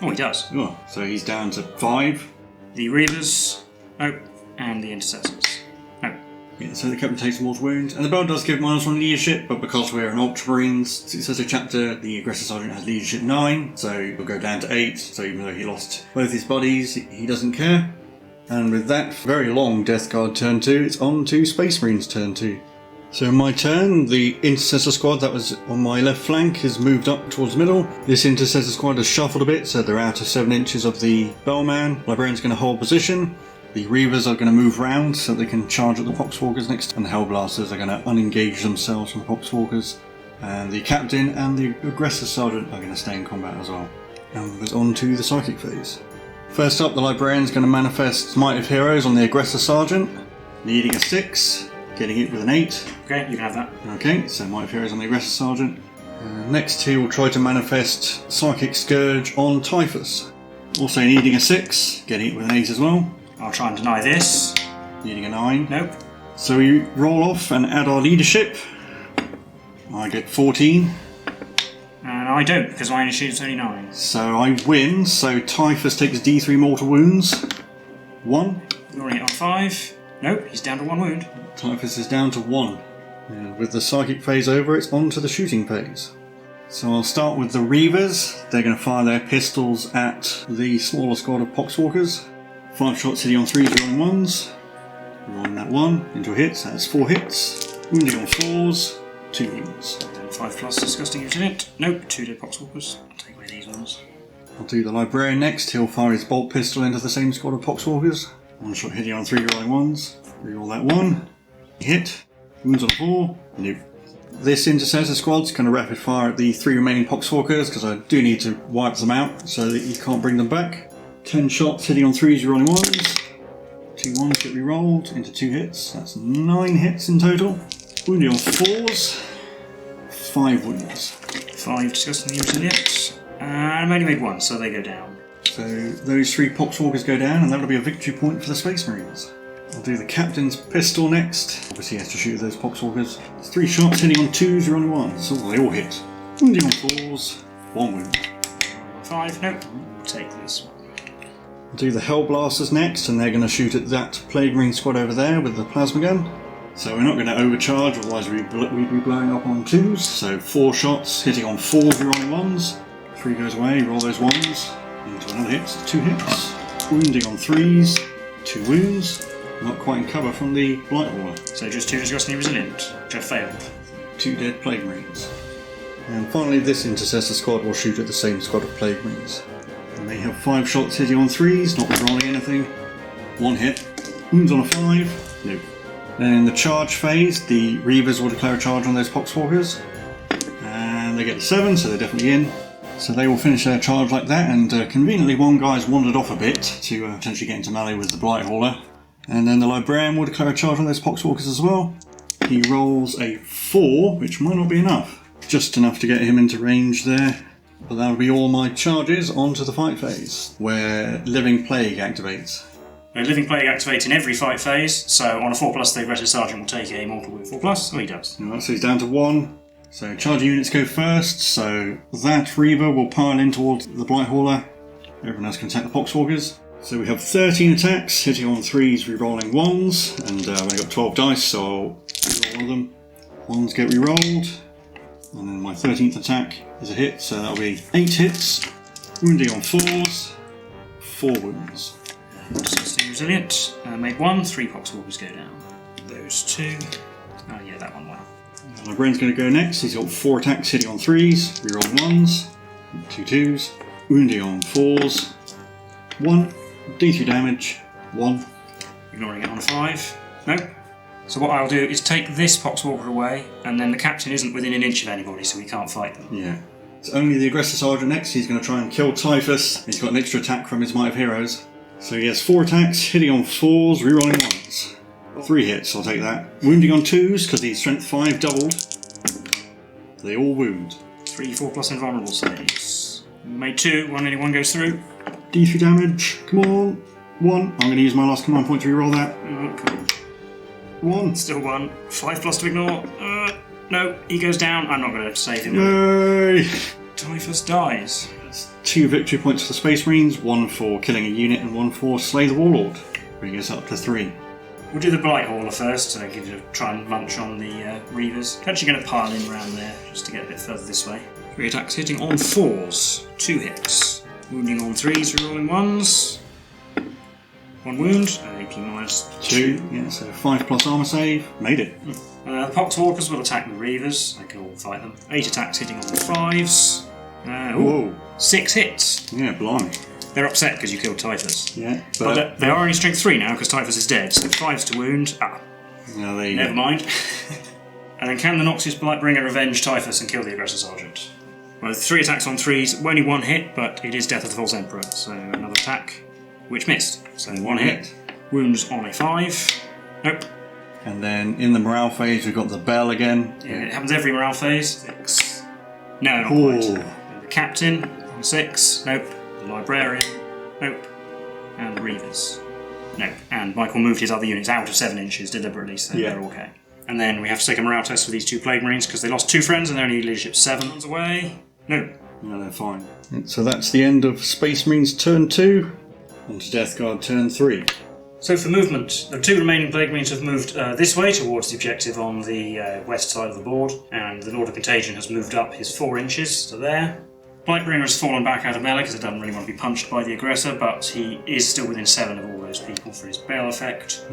oh he does. Oh, so he's down to 5. The Reavers, nope. And the Intercessors, nope. Yeah, so the Captain takes a mortal wound, and the belt does give -1 leadership, but because we're an Ultramarines Successor Chapter, the Aggressor Sergeant has leadership 9, so he'll go down to 8, so even though he lost both his buddies, he doesn't care. And with that very long Death Guard turn 2, it's on to Space Marines turn 2. So in my turn, the Intercessor Squad that was on my left flank has moved up towards the middle. This Intercessor Squad has shuffled a bit, so they're out of 7 inches of the Bellman. Librarian's going to hold position. The Reavers are going to move round so they can charge at the Poxwalkers next, and the Hellblasters are going to unengage themselves from the Poxwalkers. And the Captain and the Aggressor Sergeant are going to stay in combat as well. And we're on to the Psychic phase. First up, the Librarian's going to manifest Might of Heroes on the Aggressor Sergeant, needing a 6. Getting it with an 8. Okay, you can have that. Okay, so Might of Heroes on the Aggressor Sergeant. Next he will try to manifest Psychic Scourge on Typhus. Also needing a 6, getting it with an 8 as well. I'll try and deny this. Needing a 9. Nope. So we roll off and add our leadership. I get 14. And I don't, because my initiative's only 9. So I win, so Typhus takes D3 mortal wounds. 1. Ignoring it on 5. Nope, he's down to 1 wound. Typhus is down to 1. And with the Psychic phase over, it's on to the shooting phase. So I'll start with the Reavers. They're going to fire their pistols at the smaller squad of Poxwalkers. 5 shots hitting on 3s, rolling 1s. Rolling that 1 into a hit, so that's 4 hits. Wounding on 4s, 2 wounds. And 5 plus disgusting incident. Nope, 2 dead Poxwalkers. I'll take away these ones. I'll do the Librarian next. He'll fire his bolt pistol into the same squad of Poxwalkers. One shot hitting on 3 rolling ones. Reroll that 1. Hit. Wounds on 4. Nope. This Intercessor squad's going to rapid fire at the 3 remaining Poxwalkers because I do need to wipe them out so that you can't bring them back. 10 shots hitting on 3s, rolling 1s. 2 1s get re-rolled into 2 hits. That's 9 hits in total. Wounding on 4s. 5 wounds. 5 disgustingly resilient. And I've only made 1, so they go down. So those 3 Poxwalkers go down, and that'll be a victory point for the Space Marines. I'll do the Captain's pistol next. Obviously he has to shoot those Poxwalkers. 3 shots hitting on 2s, rolling 1s. Oh, they all hit. Wounding on 4s. 1 wound. 5, nope. Take this one. I'll do the Hellblasters next, and they're going to shoot at that Plague Marine squad over there with the plasma gun. So we're not going to overcharge, otherwise we'd be blowing up on 2s. So 4 shots hitting on 4s, rolling 1s. 3 goes away, roll those 1s. Into another hit, 2 hits. Wounding on 3s. 2 wounds. Not quite in cover from the Blight Hauler. So just 2 disgustingly resilient, which have failed. 2 dead Plague Marines. And finally this Intercessor squad will shoot at the same squad of Plague Marines. And they have 5 shots hitting on 3s, not rolling anything. 1 hit. Wounds on a 5. Nope. Then in the charge phase, the Reavers will declare a charge on those Poxwalkers. And they get 7, so they're definitely in. So they will finish their charge like that, and conveniently one guy's wandered off a bit to potentially get into melee with the Blight Hauler. And then the Librarian will declare a charge on those Poxwalkers as well. He rolls a 4, which might not be enough. Just enough to get him into range there. But that'll be all my charges onto the fight phase, where Living Plague activates. Living Plague activates in every fight phase, so on a 4+, the Aggressive Sergeant will take a mortal wound 4+. Oh, he does. Alright, so he's down to 1. So charging units go first, so that Reaver will pile in towards the Blight Hauler. Everyone else can attack the Poxwalkers. So we have 13 attacks, hitting on 3s, re-rolling 1s, and I've only got 12 dice, so I'll re-roll one of them. 1s get re-rolled, and then my 13th attack is a hit, so that'll be 8 hits. Wounding on 4s, 4 wounds. Disgustingly resilient. Made 1, 3 Poxwalkers go down. Those 2. Oh yeah, that one went. My brain's going to go next. He's got 4 attacks hitting on 3s, re-rolling 1s, 2 2s, wounding on 4s, 1, D3 damage, 1. Ignoring it on a 5. Nope. So what I'll do is take this Poxwalker away, and then the Captain isn't within an inch of anybody, so we can't fight them. Yeah. It's only the Aggressor Sergeant next. He's going to try and kill Typhus. He's got an extra attack from his Might of Heroes. So he has 4 attacks, hitting on 4s, re-rolling 1s. 3 hits, I'll take that. Wounding on 2s, because he's strength 5 doubled. They all wound. 3 4+ invulnerable saves. Made 2, only 1 goes through. D3 damage, come on. 1. I'm going to use my last command point to reroll that. Oh, cool. 1. Still 1. 5+ to ignore. No, he goes down. I'm not going to save him. Yay! Typhus dies. That's 2 victory points for the Space Marines, 1 for killing a unit and 1 for Slay the Warlord, bringing us up to 3. We'll do the Blight Hauler first, so give it a try and munch on the Reavers. Actually going to pile in around there, just to get a bit further this way. 3 attacks hitting on 4s, 2 hits. Wounding on 3s, rerolling 1s. 1 wound, AP minus 2. Yeah, so 5+ armor save, made it. The Poxwalkers will attack the Reavers, I can all fight them. 8 attacks hitting on 5s. Whoa. 6 hits. Yeah, blimey. They're upset because you killed Typhus. Yeah, but they are only strength 3 now because Typhus is dead, so 5s to wound. No, there you Never go. mind. And then can the Noxious Blightbringer avenge Typhus and kill the Aggressor Sergeant? Well, 3 attacks on 3s, only 1 hit, but it is Death of the False Emperor, so another attack, which missed. So 1 hit. Wounds on a 5. Nope. And then in the morale phase, we've got the bell again. Yeah, it happens every morale phase. 6. No, not Ooh. quite. The Captain on 6. Nope. The Librarian. Nope. And the Reavers. Nope. And Michael moved his other units out of 7 inches deliberately, so they're okay. And then we have to take a morale test for these 2 Plague Marines because they lost 2 friends and they're only leadership 7 ones away. No. No, they're fine. So that's the end of Space Marines turn 2. On to Death Guard turn 3. So for movement, the 2 remaining Plague Marines have moved this way towards the objective on the west side of the board, and the Lord of Contagion has moved up his 4 inches to there. Blightbringer has fallen back out of melee because it doesn't really want to be punched by the aggressor, but he is still within 7 of all those people for his bail effect.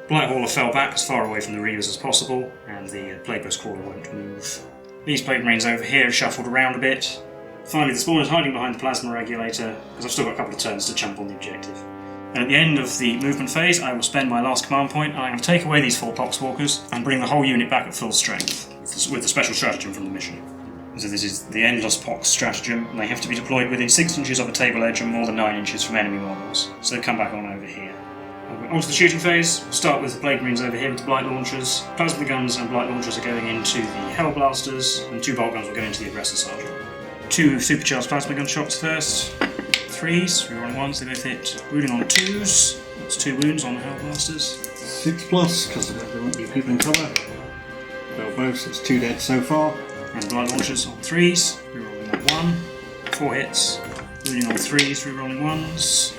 Blight Hauler fell back as far away from the Reavers as possible, and the Plague Crawler won't move. These Plague Marines over here have shuffled around a bit. Finally, the spawn is hiding behind the plasma regulator, because I've still got a couple of turns to jump on the objective. And at the end of the movement phase, I will spend my last command point, and I'm going to take away these 4 Poxwalkers and bring the whole unit back at full strength, with the special stratagem from the mission. So this is the Endless Pox stratagem, and they have to be deployed within 6 inches of a table edge and more than 9 inches from enemy models. So come back on over here. Onto the shooting phase. We'll start with the Plague Marines over here with the Blight Launchers. Plasma guns and Blight Launchers are going into the Hell Blasters, and 2 Bolt Guns will go into the Aggressor Sergeant. 2 Supercharged Plasma Gun shots first. 3s, rerolling 1s, they both hit. Wounding on 2s. That's 2 wounds on the Hell Blasters. 6+, because there won't be people in cover. Failed both, so it's 2 dead so far. And Blight Launchers on 3s, rerolling that 1. 4 hits. Wounding on 3s, rerolling 1s.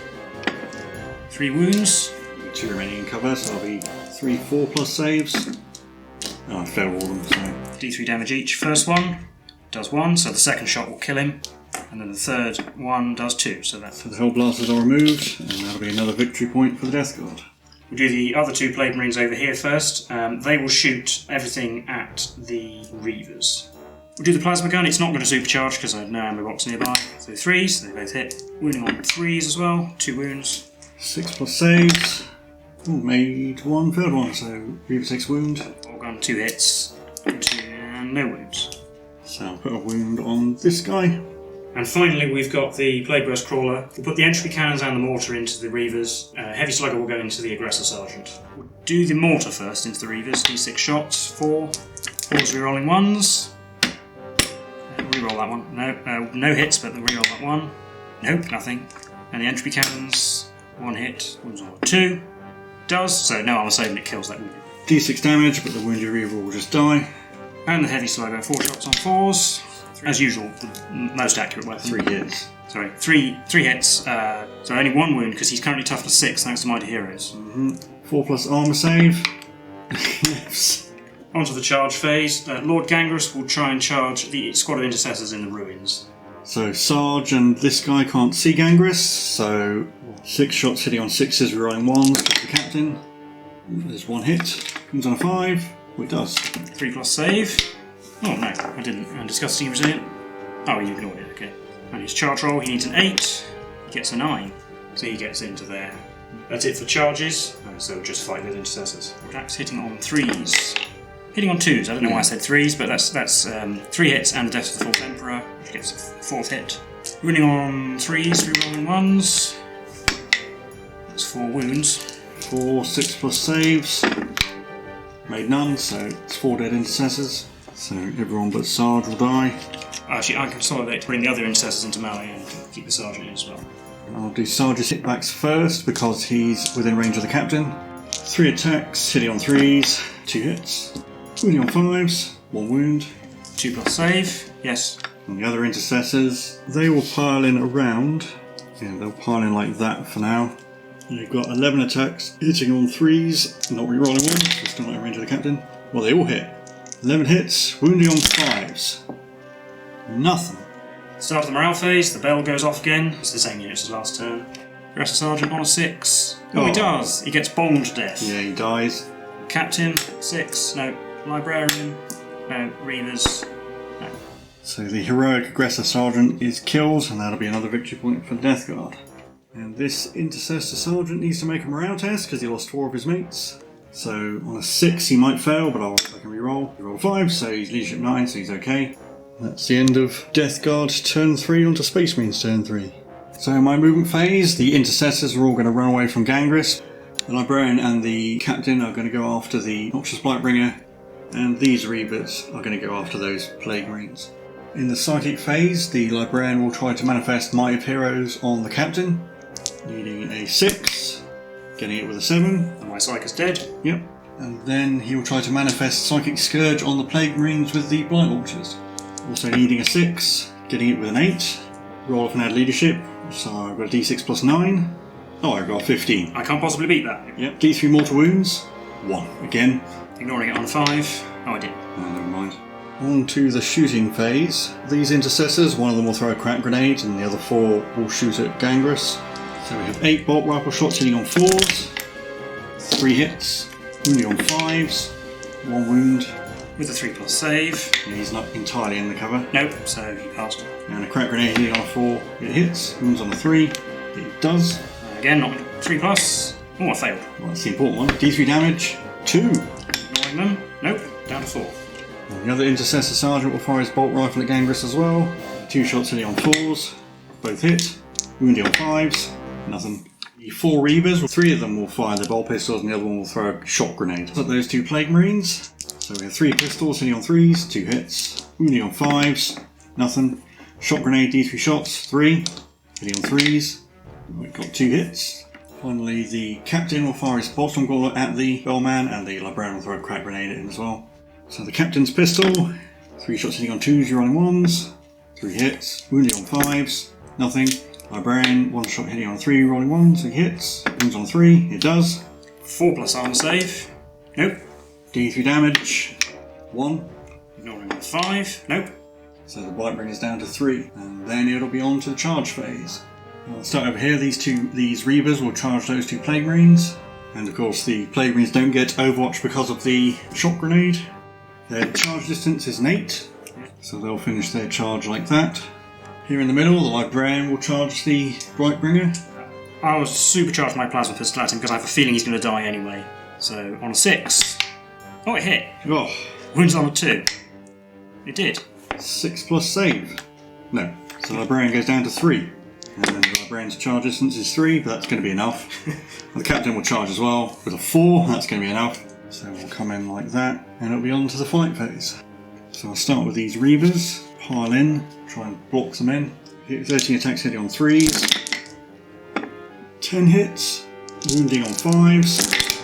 3 wounds. 2 remaining in cover, so that'll be 3 4+ saves. Oh, I failed all of them, so. D3 damage each. First one does 1, so the second shot will kill him. And then the third one does 2, so that's. So the Hell Blasters are removed, and that'll be another victory point for the Death Guard. We'll do the other 2 Plague Marines over here first. They will shoot everything at the Reavers. We'll do the Plasma Gun. It's not going to supercharge because I have no ammo box nearby. So 3s, they both hit. Wounding on 3s as well, 2 wounds. 6+ saves. Ooh, made 1, failed 1, so Reaver takes wound. Bolt Gun, 2 hits, and no wounds. So I'll put a wound on this guy. And finally, we've got the Plague Burst Crawler. We'll put the entropy cannons and the mortar into the Reavers. Heavy Slugger will go into the Aggressor Sergeant. We'll do the mortar first into the Reavers. D6 shots, 4. 4's rerolling 1s. Reroll that one. No hits, but they'll reroll that one. Nope, nothing. And the entropy cannons, 1 hit, wounds on 2. Does, so no armor save and it kills that wounded. D6 damage, but the wounded Reaver will just die. And the Heavy Slugger, 4 shots on 4s. As usual, the most accurate weapon. 3 hits. Sorry, 3 hits. So only 1 wound because he's currently toughness 6 thanks to Mighty Heroes. 4+ armor save. Yes. Onto the charge phase. Lord Gangrus will try and charge the squad of intercessors in the ruins. So Sarge and this guy can't see Gangrus, so 6 shots hitting on 6s, rerolling 1s with the captain. There's 1 hit. Comes on a 5. Oh, it does. 3+ save. Oh no, I didn't. And disgusting resilient. Oh, you ignored it, okay. And his charge roll, he needs an 8. He gets a 9. So he gets into there. That's it for charges. So just fight those intercessors. Drax hitting on 3s. Hitting on 2s. I don't know why I said 3s, but that's 3 hits and the death of the 4th Emperor, which gets a 4th hit. Wounding on 3s, rerolling 1s. That's 4 wounds. 4 6+ saves. Made none, so it's 4 dead intercessors. So everyone but Sarge will die. Actually, I consolidate to bring the other intercessors into melee and keep the sergeant in as well. I'll do Sarge's hitbacks first because he's within range of the captain. 3 attacks, hitting on 3s, 2 hits. Wounding on 5s, 1 wound. 2+ save, yes. And the other intercessors, they will pile in around. Yeah, they'll pile in like that for now. They've got 11 attacks, hitting on 3s, not rerolling 1s, so still not in range of the captain. Well, they all hit. 11 hits, wounding on 5s. Nothing. Start of the morale phase, the bell goes off again. It's the same units as last turn. Aggressor Sergeant on a 6. Oh, he does! He gets bombed to death. Yeah, he dies. Captain, 6. No. Librarian. No. Reavers. No. So the heroic Aggressor Sergeant is killed, and that'll be another victory point for the Death Guard. And this Intercessor Sergeant needs to make a morale test because he lost 4 of his mates. So on a 6 he might fail, but I can reroll. He rolled 5, so he's leadership 9, so he's okay. That's the end of Death Guard turn 3 onto Space Marines turn 3. So in my movement phase, the Intercessors are all going to run away from Gangrus. The Librarian and the Captain are going to go after the Noxious Blightbringer, and these Reavers are going to go after those Plague Marines. In the Psychic phase, the Librarian will try to manifest Might of Heroes on the Captain, needing a 6, getting it with a 7. And my Psych is dead. Yep. And then he will try to manifest Psychic Scourge on the Plague Marines with the Blight Launchers. Also needing a 6, getting it with an 8. Roll off and add leadership, so I've got a d6 plus 9. Oh, I've got 15. I can't possibly beat that. Yep. D3 mortal wounds. 1. Again. Ignoring it on 5. Oh, I did. Oh, never mind. On to the shooting phase. These intercessors, one of them will throw a crack grenade and the other 4 will shoot at Gangrus. So we have 8 bolt rifle shots hitting on 4s. 3 hits. Wounding on 5s. 1 wound. with a 3+ save. Yeah, he's not entirely in the cover. Nope, so he passed. And a crack grenade hitting on a 4, it hits. Wounds on a 3, it does. Again, not 3+. Oh, I failed. Well, that's the important one. D3 damage, 2. Ignoring them. Nope, down to 4. And the other Intercessor Sergeant will fire his bolt rifle at Gangrus as well. 2 shots hitting on 4s, both hit. Wounding on 5s, nothing. The 4 Reavers, 3 of them will fire their bolt pistols and the other one will throw a shock grenade. So those 2 Plague Marines. So we have 3 pistols hitting on 3s, 2 hits. Wounding on 5s, nothing. Shock grenade, D3 shots, 3. Hitting on 3s. We've got 2 hits. Finally, the Captain will fire his Bolton Gauntlet at the Bellman and the Librarian will throw a crack grenade at him as well. So the Captain's pistol, 3 shots hitting on 2s, you're rolling 1s. 3 hits. Wounding on 5s, nothing. Librarian, 1 shot hitting on 3, rolling 1, so he hits. Wounds on 3, it does. 4+ armor save. Nope. D3 damage, 1. Ignoring the 5. Nope. So the Blightbringer is down to 3, and then it'll be on to the charge phase. I'll start over here. These Reavers will charge those 2 Plague Marines, and of course the Plague Marines don't get Overwatch because of the shock grenade. Their charge distance is an 8, so they'll finish their charge like that. Here in the middle, the Librarian will charge the Blightbringer. I'll supercharge my plasma pistol at him because I have a feeling he's going to die anyway. So on a 6. Oh, it hit. Oh, Wounds on a 2. It did. 6+ save. No, so the Librarian goes down to 3. And then the Librarian's charge distance is 3, but that's going to be enough. And the Captain will charge as well with a 4, that's going to be enough. So we'll come in like that, and it'll be on to the fight phase. So I'll start with these Reavers, pile in, try and block them in. Hit 13 attacks hitting on 3s, 10 hits, wounding on 5s,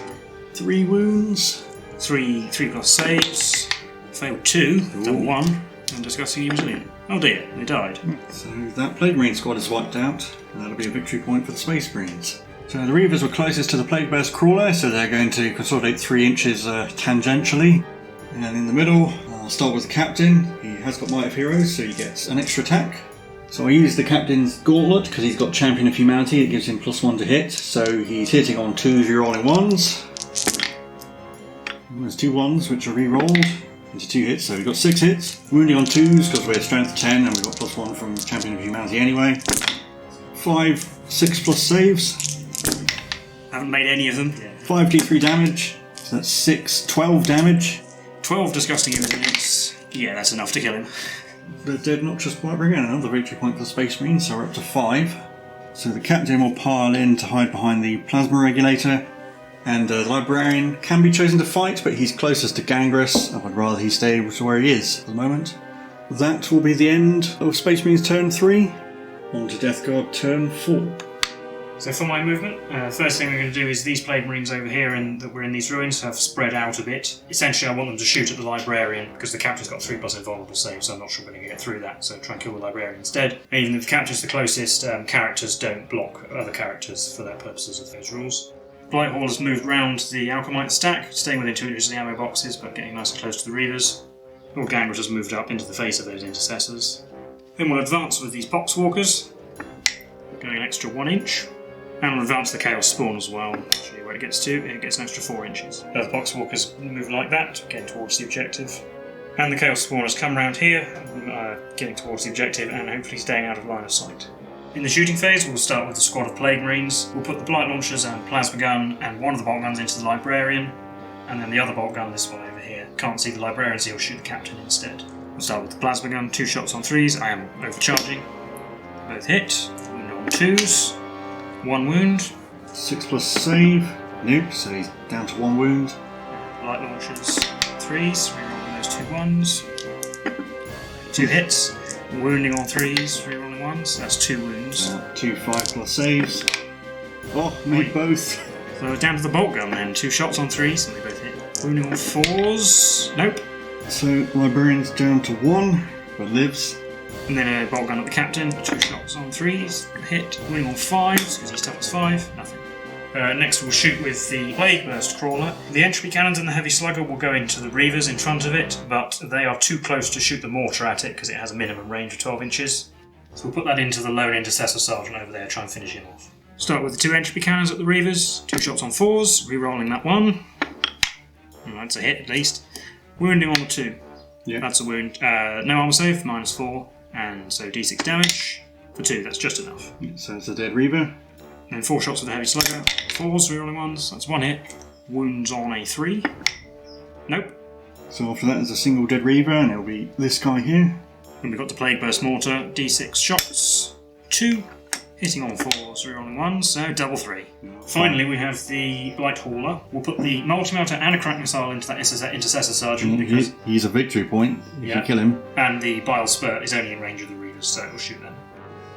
3 wounds. 3+ saves. Failed 2, done 1, and discussing resilient. Oh dear, they died. So that Plague Marine squad is wiped out, and that'll be a victory point for the Space Marines. So the Reavers were closest to the Plague Bear's crawler, so they're going to consolidate 3 inches tangentially. And in the middle, I'll start with the Captain. He has got Might of Heroes, so he gets an extra attack. So I use the Captain's Gauntlet because he's got Champion of Humanity. It gives him +1 to hit, so he's hitting on 2s, you're rolling 1s. And there's 2 1s which are re-rolled into 2 hits, so we've got 6 hits. Wounding on 2s because we're strength 10 and we've got +1 from Champion of Humanity anyway. 5 6+ saves. Haven't made any of them. 5 D3 damage, so that's 12 damage. 12 disgusting irritants. Yeah, that's enough to kill him. The Dead Noxious Blightbringer, and another victory point for the Space Marines, so we're up to 5. So the Captain will pile in to hide behind the Plasma Regulator, and the Librarian can be chosen to fight, but he's closest to Gangrus. I would rather he stay where he is at the moment. That will be the end of Space Marines turn 3. On to Death Guard turn 4. So for my movement, first thing we're going to do is these Plague Marines over here that were in these ruins have spread out a bit. Essentially I want them to shoot at the Librarian because the Captain's got 3+ invulnerable saves, so I'm not sure we're going to get through that, so try and kill the Librarian instead. And even if the Captain's the closest, characters don't block other characters for their purposes of those rules. Blighthall has moved round the Alchemite stack, staying within 2 inches of the ammo boxes but getting nice and close to the Reavers. Lord Gangrus has moved up into the face of those Intercessors. Then we'll advance with these Poxwalkers, going an extra 1 inch. And we'll advance the Chaos Spawn as well. I'll show you where it gets to. It gets an extra 4 inches. The Poxwalkers move like that, getting towards the objective. And the Chaos Spawn has come round here, getting towards the objective and hopefully staying out of line of sight. In the shooting phase, we'll start with a squad of Plague Marines. We'll put the Blight Launchers and Plasma Gun and one of the Bolt Guns into the Librarian, and then the other Bolt Gun, this one over here. Can't see the Librarian, so he'll shoot the Captain instead. We'll start with the Plasma Gun, 2 shots on 3s. I am overcharging. Both hit. Wound on 2s. 1 wound. 6+ save. Nope, so he's down to 1 wound. Light launchers, 3s, rerolling those 2 1s. 2 hits, wounding on 3s, rerolling 1s, that's 2 wounds. 2 5+ saves. Oh, made both. So down to the bolt gun then, 2 shots on 3s, and they both hit. Wounding on 4s, nope. So Librarian's down to 1, but lives. And then a bolt gun at the Captain, 2 shots on 3s, hit. Wounding on 5s, because he's tough as 5, nothing. Next we'll shoot with the Plague Burst Crawler. The entropy cannons and the Heavy Slugger will go into the Reavers in front of it, but they are too close to shoot the mortar at it because it has a minimum range of 12 inches. So we'll put that into the Lone Intercessor Sergeant over there, try and finish him off. Start with the 2 entropy cannons at the Reavers, 2 shots on 4s, re-rolling that one. And that's a hit at least. Wounding on the 2. Yeah. That's a wound. No armor save, -4, and so d6 damage. For 2, that's just enough. So it's a dead Reaver. And 4 shots with a heavy slugger. 4s, rerolling 1s. That's 1 hit. Wounds on a 3. Nope. So after that, there's a single dead Reaver, and it'll be this guy here. And we've got the Plague Burst Mortar. d6 shots. 2. Hitting on 4s, rerolling 1s. So double 3. Finally, we have the Blight Hauler. We'll put the Multi-Melter and a Crack Missile into that Intercessor Sergeant because... He's a victory point if you kill him. And the Bile Spurt is only in range of the Reavers, so it'll shoot them.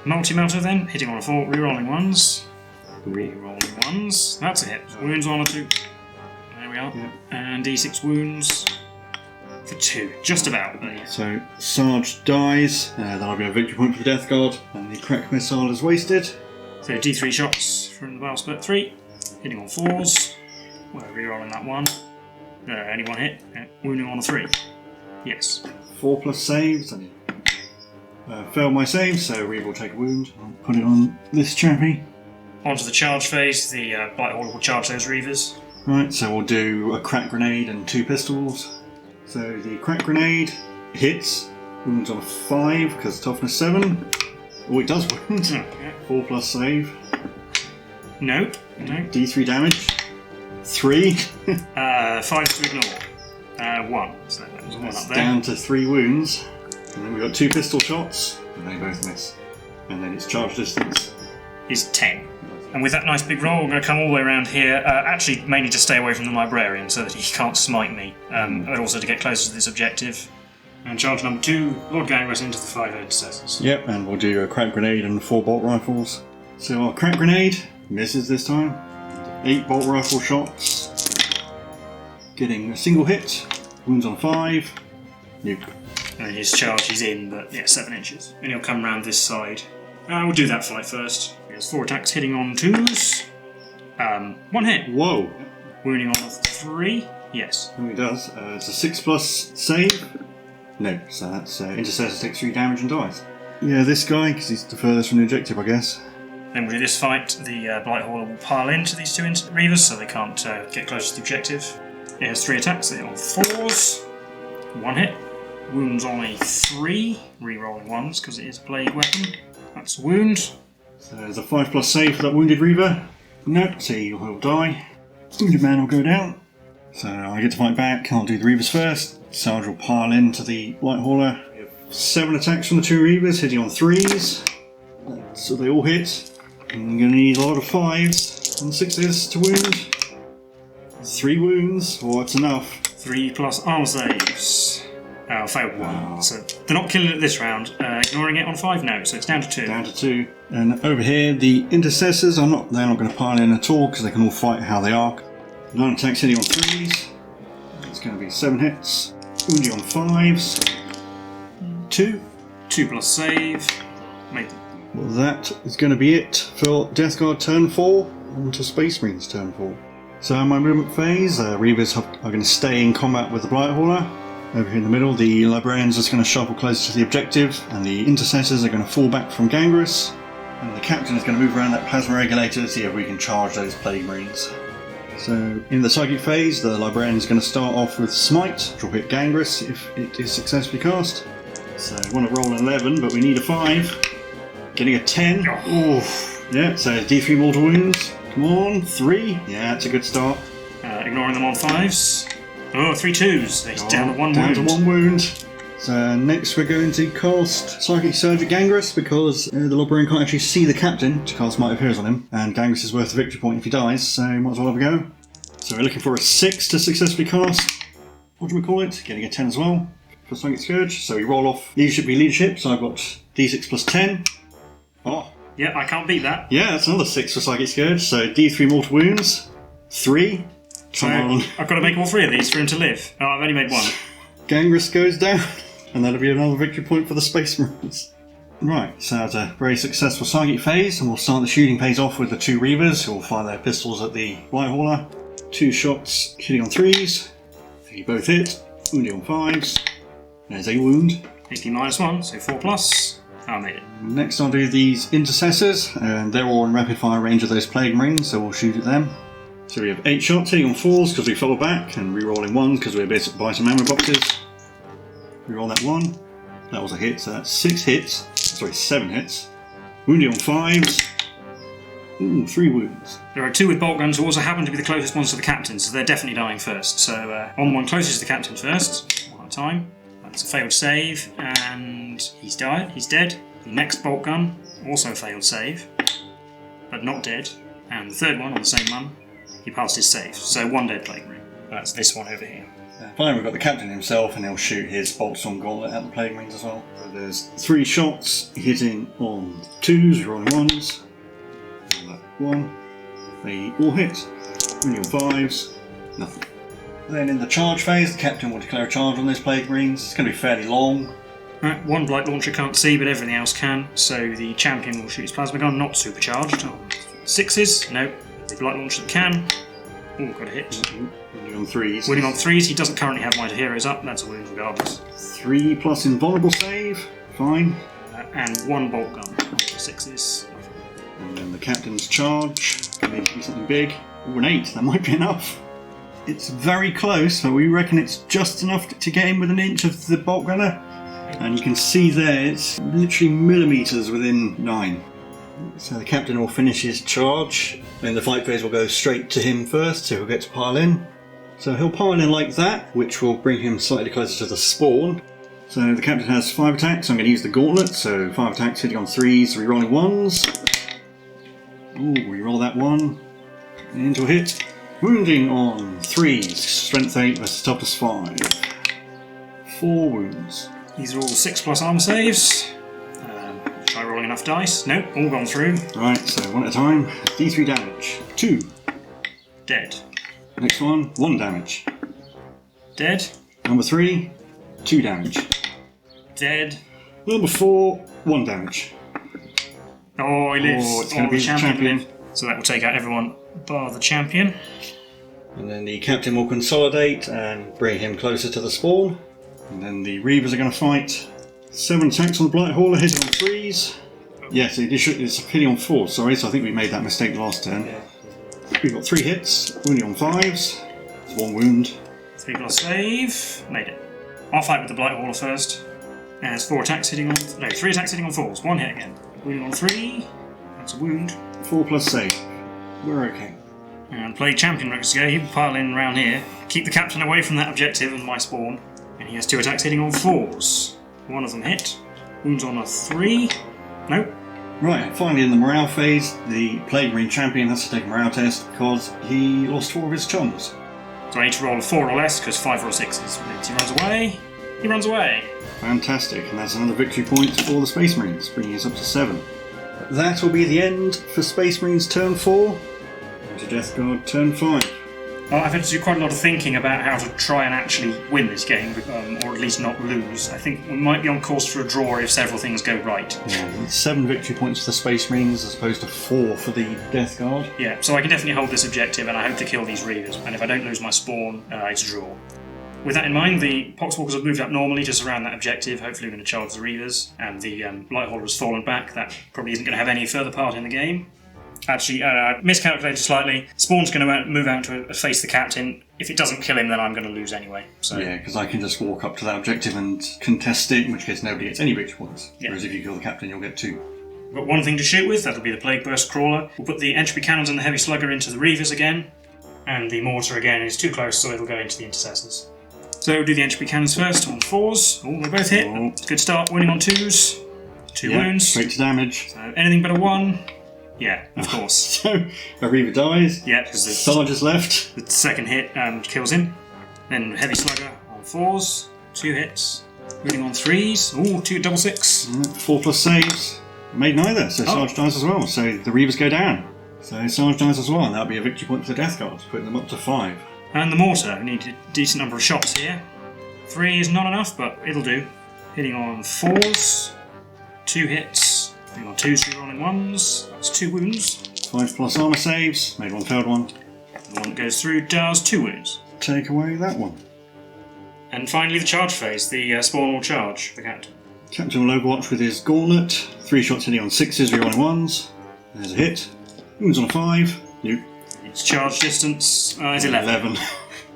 Multi-Melter then, hitting on a 4, rerolling 1s. Rerolling 1s. That's a hit. Wounds on a 2. There we are. Yep. And d6 wounds for 2. Just about. So Sarge dies. That'll be a victory point for the Death Guard. And the Crack Missile is wasted. So d3 shots from the Bile Spurt 3. Hitting on 4s. We're rerolling that 1. Only 1 hit. Wounding on a 3. Yes. 4+ saves. And failed my save, so Reaver will take a wound. I'll put it on this chappie. Onto the charge phase, the Blight Hauler will charge those Reavers. Right, so we'll do a Crack Grenade and 2 pistols. So the Crack Grenade hits, wounds on a 5 because toughness 7. Oh, it does wound. Yeah. 4+ save. No. D3 damage. 3. 5 to ignore. 1. So that was 1 up there. Down to 3 wounds. And then we've got 2 pistol shots, and they both miss. And then its charge distance is 10. And with that nice big roll, we're going to come all the way around here, actually mainly to stay away from the Librarian so that he can't smite me, but also to get closer to this objective. And charge number 2, Lord Gangrus into the 5 Intercessors. Yep, and we'll do a Crack Grenade and 4 Bolt Rifles. So our Crack Grenade misses this time. 8 Bolt Rifle shots. Getting a single hit. Wounds on 5. Nuke. And his charge is in, but yeah, 7 inches. And he'll come round this side. We'll do that fight first. He has 4 attacks hitting on 2s. 1 hit. Whoa! Wounding on a 3. Yes. Oh, he does. It's a 6+ save. No, so that's Intercessor takes 3 damage and dies. Yeah, this guy, because he's the furthest from the objective, I guess. Then we'll do this fight. The Blight Hauler will pile into these 2 Reavers so they can't get close to the objective. It has 3 attacks. They hit on 4s. 1 hit. Wounds on a 3, re-rolling 1s because it is a plague weapon. That's a wound. So there's a 5+ save for that wounded Reaver. No, so he'll die. Wounded man will go down. So I get to fight back. I'll do the Reavers first. Sarge will pile into the Blight Hauler. 7 attacks from the 2 Reavers, hitting on 3s. So they all hit. And I'm going to need a lot of 5s and 6s to wound. 3 wounds, or it's enough. 3 plus armor saves. Failed 1. So they're not killing it this round. Ignoring it on 5 now, so it's down to 2. Down to 2. And over here, the Intercessors they're not going to pile in at all because they can all fight how they are. 9 attacks hitting on 3s. It's going to be 7 hits. Wounding on 5s. 2. 2 plus save. Made them. Well, that is going to be it for Death Guard turn 4. On to Space Marines turn 4. So in my movement phase, Reavers are going to stay in combat with the Blight Hauler. Over here in the middle, the Librarians are just going to shuffle closer to the objective, and the Intercessors are going to fall back from Gangrus, and the Captain is going to move around that Plasma Regulator to see if we can charge those Plague Marines. So in the Psychic phase, the Librarian is going to start off with Smite, which will hit Gangrus if it is successfully cast. So I want to roll an 11, but we need a 5. Getting a 10. Oof. Yeah, so D3 mortal wounds. Come on, 3. Yeah, that's a good start. Ignoring them on 5s. Oh, 3 2s. He's down to 1 wound. Down to 1 wound. So next we're going to cast Psychic Surge at Gangrus because the Librarian can't actually see the Captain to cast Might of Heroes on him, and Gangrus is worth a victory point if he dies, so might as well have a go. So we're looking for a 6 to successfully cast. What do we call it? Getting a 10 as well for Psychic Scourge. So we roll off leadership be leadership, so I've got D6 plus 10. Oh. Yeah, I can't beat that. Yeah, that's another 6 for Psychic Scourge. So D3 mortal wounds. 3. So I've got to make all 3 of these for him to live. Oh, I've only made 1. Gangrus goes down, and that'll be another victory point for the Space Marines. Right, so that's a very successful Psychic phase, and we'll start the shooting phase off with the 2 Reavers, who will fire their pistols at the Blight Hauler. 2 shots hitting on 3s. They both hit. Wounding on 5s. There's a wound. AP -1, so 4 plus. Oh, I made it. Next I'll do these Intercessors, and they're all in rapid fire range of those Plague Marines, so we'll shoot at them. So we have 8 shots hitting on 4s because we fell back, and re-rolling 1s because we're basically buy some ammo boxes. Re-roll that 1. That was a hit, so that's 6 hits. Sorry, 7 hits. Wounding on 5s. Ooh, 3 wounds. There are 2 with bolt guns who also happen to be the closest ones to the captain, so they're definitely dying first. So on the one closest to the captain first, one at a time. That's a failed save, and he's died. He's dead. The next bolt gun, also a failed save, but not dead. And the third one on the same one, he passed his save. So 1 dead plague marine. That's this one over here. Finally, we've got the captain himself, and he'll shoot his bolts-on gauntlet at the plague marines as well. So there's 3 shots hitting on 2s, rolling 1s. And that 1. They all hit. Wounding on 5s. Nothing. Then in the charge phase, the captain will declare a charge on those plague marines. It's going to be fairly long. Right, 1 blight launcher can't see, but everything else can. So the champion will shoot his plasma gun, not supercharged. On 6s, no. The blight launcher that can. Oh, got a hit. Wounding on 3s. Wounding on 3s, he doesn't currently have Might of Heroes up, that's a wound regardless. 3 plus invulnerable save. Fine. And 1 bolt gun on 6s. And then the captain's charge. Can need to be something big. Ooh, an 8. That might be enough. It's very close, but we reckon it's just enough to get in with an inch of the bolt gunner. And you can see there, it's literally millimetres within 9. So the captain will finish his charge, then the fight phase will go straight to him first, so he'll get to pile in. So he'll pile in like that, which will bring him slightly closer to the spawn. So the captain has 5 attacks, I'm going to use the gauntlet, so 5 attacks hitting on 3s, re-rolling 1s. Ooh, re-roll that 1, into a hit. Wounding on 3s, strength 8 versus toughness 5. 4 wounds. These are all 6+ armor saves. Try rolling enough dice. Nope, all gone through. Right, so 1 at a time. D3 damage. 2. Dead. Next one, 1 damage. Dead. Number 3, 2 damage. Dead. Number 4, 1 damage. Oh, he lives. Oh, it's going to be the champion. So that will take out everyone bar the champion. And then the captain will consolidate and bring him closer to the spawn. And then the Reavers are going to fight. 7 attacks on the Blight Hauler, hitting on 3s. Yes, it's hitting on 4s, sorry, so I think we made that mistake last turn. Yeah. We've got 3 hits, wounding on 5s. There's 1 wound. 3+ save. Made it. I'll fight with the Blight Hauler first. And it's 4 attacks hitting on... No, 3 attacks hitting on 4s. 1 hit again. Wounding on 3. That's a wound. 4+ save. We're okay. And play champion records go. He can pile in around here. Keep the captain away from that objective and my spawn. And he has 2 attacks hitting on 4s. 1 of them hit. Wounds on a 3. Nope. Right, finally in the morale phase, the Plague Marine champion has to take a morale test because he lost 4 of his chums. So I need to roll a 4 or less because 5 or 6s means he runs away. He runs away. Fantastic, and that's another victory point for the Space Marines, bringing us up to 7. That will be the end for Space Marines turn 4. And to Death Guard turn 5. Well, I've had to do quite a lot of thinking about how to try and actually win this game, or at least not lose. I think we might be on course for a draw if several things go right. Yeah, it's 7 victory points for the Space Marines as opposed to 4 for the Death Guard. Yeah, so I can definitely hold this objective, and I hope to kill these Reavers. And if I don't lose my spawn, it's a draw. With that in mind, the Poxwalkers have moved up normally to surround that objective. Hopefully we're going to charge the Reavers, and the Blight Hauler has fallen back. That probably isn't going to have any further part in the game. Actually, miscalculated slightly. Spawn's going to move out to face the captain. If it doesn't kill him, then I'm going to lose anyway. So yeah, because I can just walk up to that objective and contest it, in which case nobody gets any victory points. Yeah. Whereas if you kill the captain, you'll get 2. We've got 1 thing to shoot with. That'll be the Plague Burst Crawler. We'll put the entropy cannons and the heavy slugger into the Reavers again. And the mortar again is too close, so it'll go into the intercessors. So we'll do the entropy cannons first on 4s. Oh, they both hit. Oh. Good start. Winning on 2s. 2 wounds. Straight to damage. So anything but a 1. Yeah, of course. So, a Reaver dies. Yeah, because the Sarge is left. The second hit kills him. Then heavy slugger on 4s. 2 hits. Winning on 3s. Ooh, 2 double 6. 4+ saves. Made neither, so Sarge dies as well. So the Reavers go down. So Sarge dies as well, and that'll be a victory point for the Death Guards, putting them up to 5. And the mortar. We need a decent number of shots here. 3 is not enough, but it'll do. Hitting on 4s. 2 hits. Hitting on 2s, re-rolling 1s. That's 2 wounds. 5+ armour saves. Made 1 failed one. The one that goes through does 2 wounds. Take away that one. And finally the charge phase. The spawn will charge the captain. Captain will overwatch with his gauntlet. 3 shots hitting on 6s, re-rolling 1s. There's a hit. Wounds on a 5. Nope. Its charge distance is 11. 11.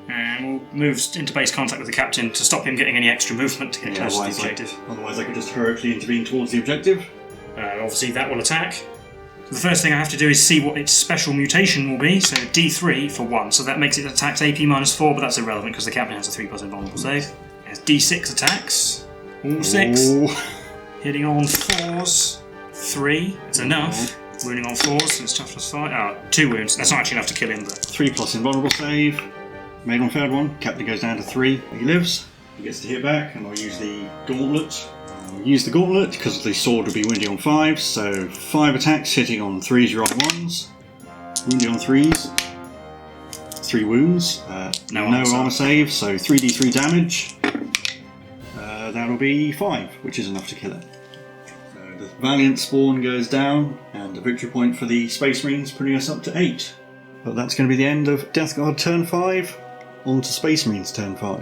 And we'll move into base contact with the captain to stop him getting any extra movement to get close to the objective. Otherwise I could just heroically intervene towards the objective. Obviously that will attack. The first thing I have to do is see what its special mutation will be, so D3 for 1, so that makes it attacks AP -4, but that's irrelevant because the captain has a 3+ invulnerable save. It has D6 attacks, all 6, hitting on 4s, 3, it's enough, wounding on 4s, so it's tough +5, 2 wounds, that's not actually enough to kill him, but... 3+ invulnerable save, made on third one, captain goes down to 3, he lives, he gets to hit back, and I'll use the gauntlet. Use the gauntlet because the sword will be wounding on 5s, so 5 attacks hitting on 3s, you roll 1s, wounding on 3s, 3 wounds, no armor save, so 3d3 damage, that'll be 5, which is enough to kill it. So the Valiant Spawn goes down, and a victory point for the Space Marines, putting us up to 8. But that's going to be the end of Death Guard turn 5, on to Space Marines turn 5.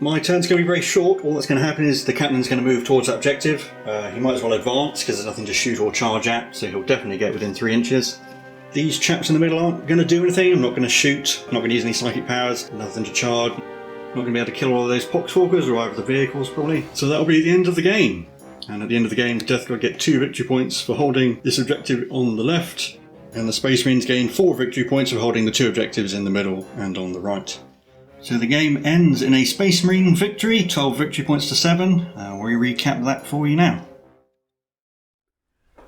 My turn's going to be very short. All that's going to happen is the captain's going to move towards that objective. He might as well advance because there's nothing to shoot or charge at, so he'll definitely get within 3 inches. These chaps in the middle aren't going to do anything. I'm not going to shoot. I'm not going to use any psychic powers. Nothing to charge. I'm not going to be able to kill all of those Poxwalkers or either the vehicles probably. So that'll be the end of the game. And at the end of the game, the Death Guard get 2 victory points for holding this objective on the left, and the Space Marines gain 4 victory points for holding the 2 objectives in the middle and on the right. So the game ends in a Space Marine victory, 12 victory points to 7. We recap that for you now.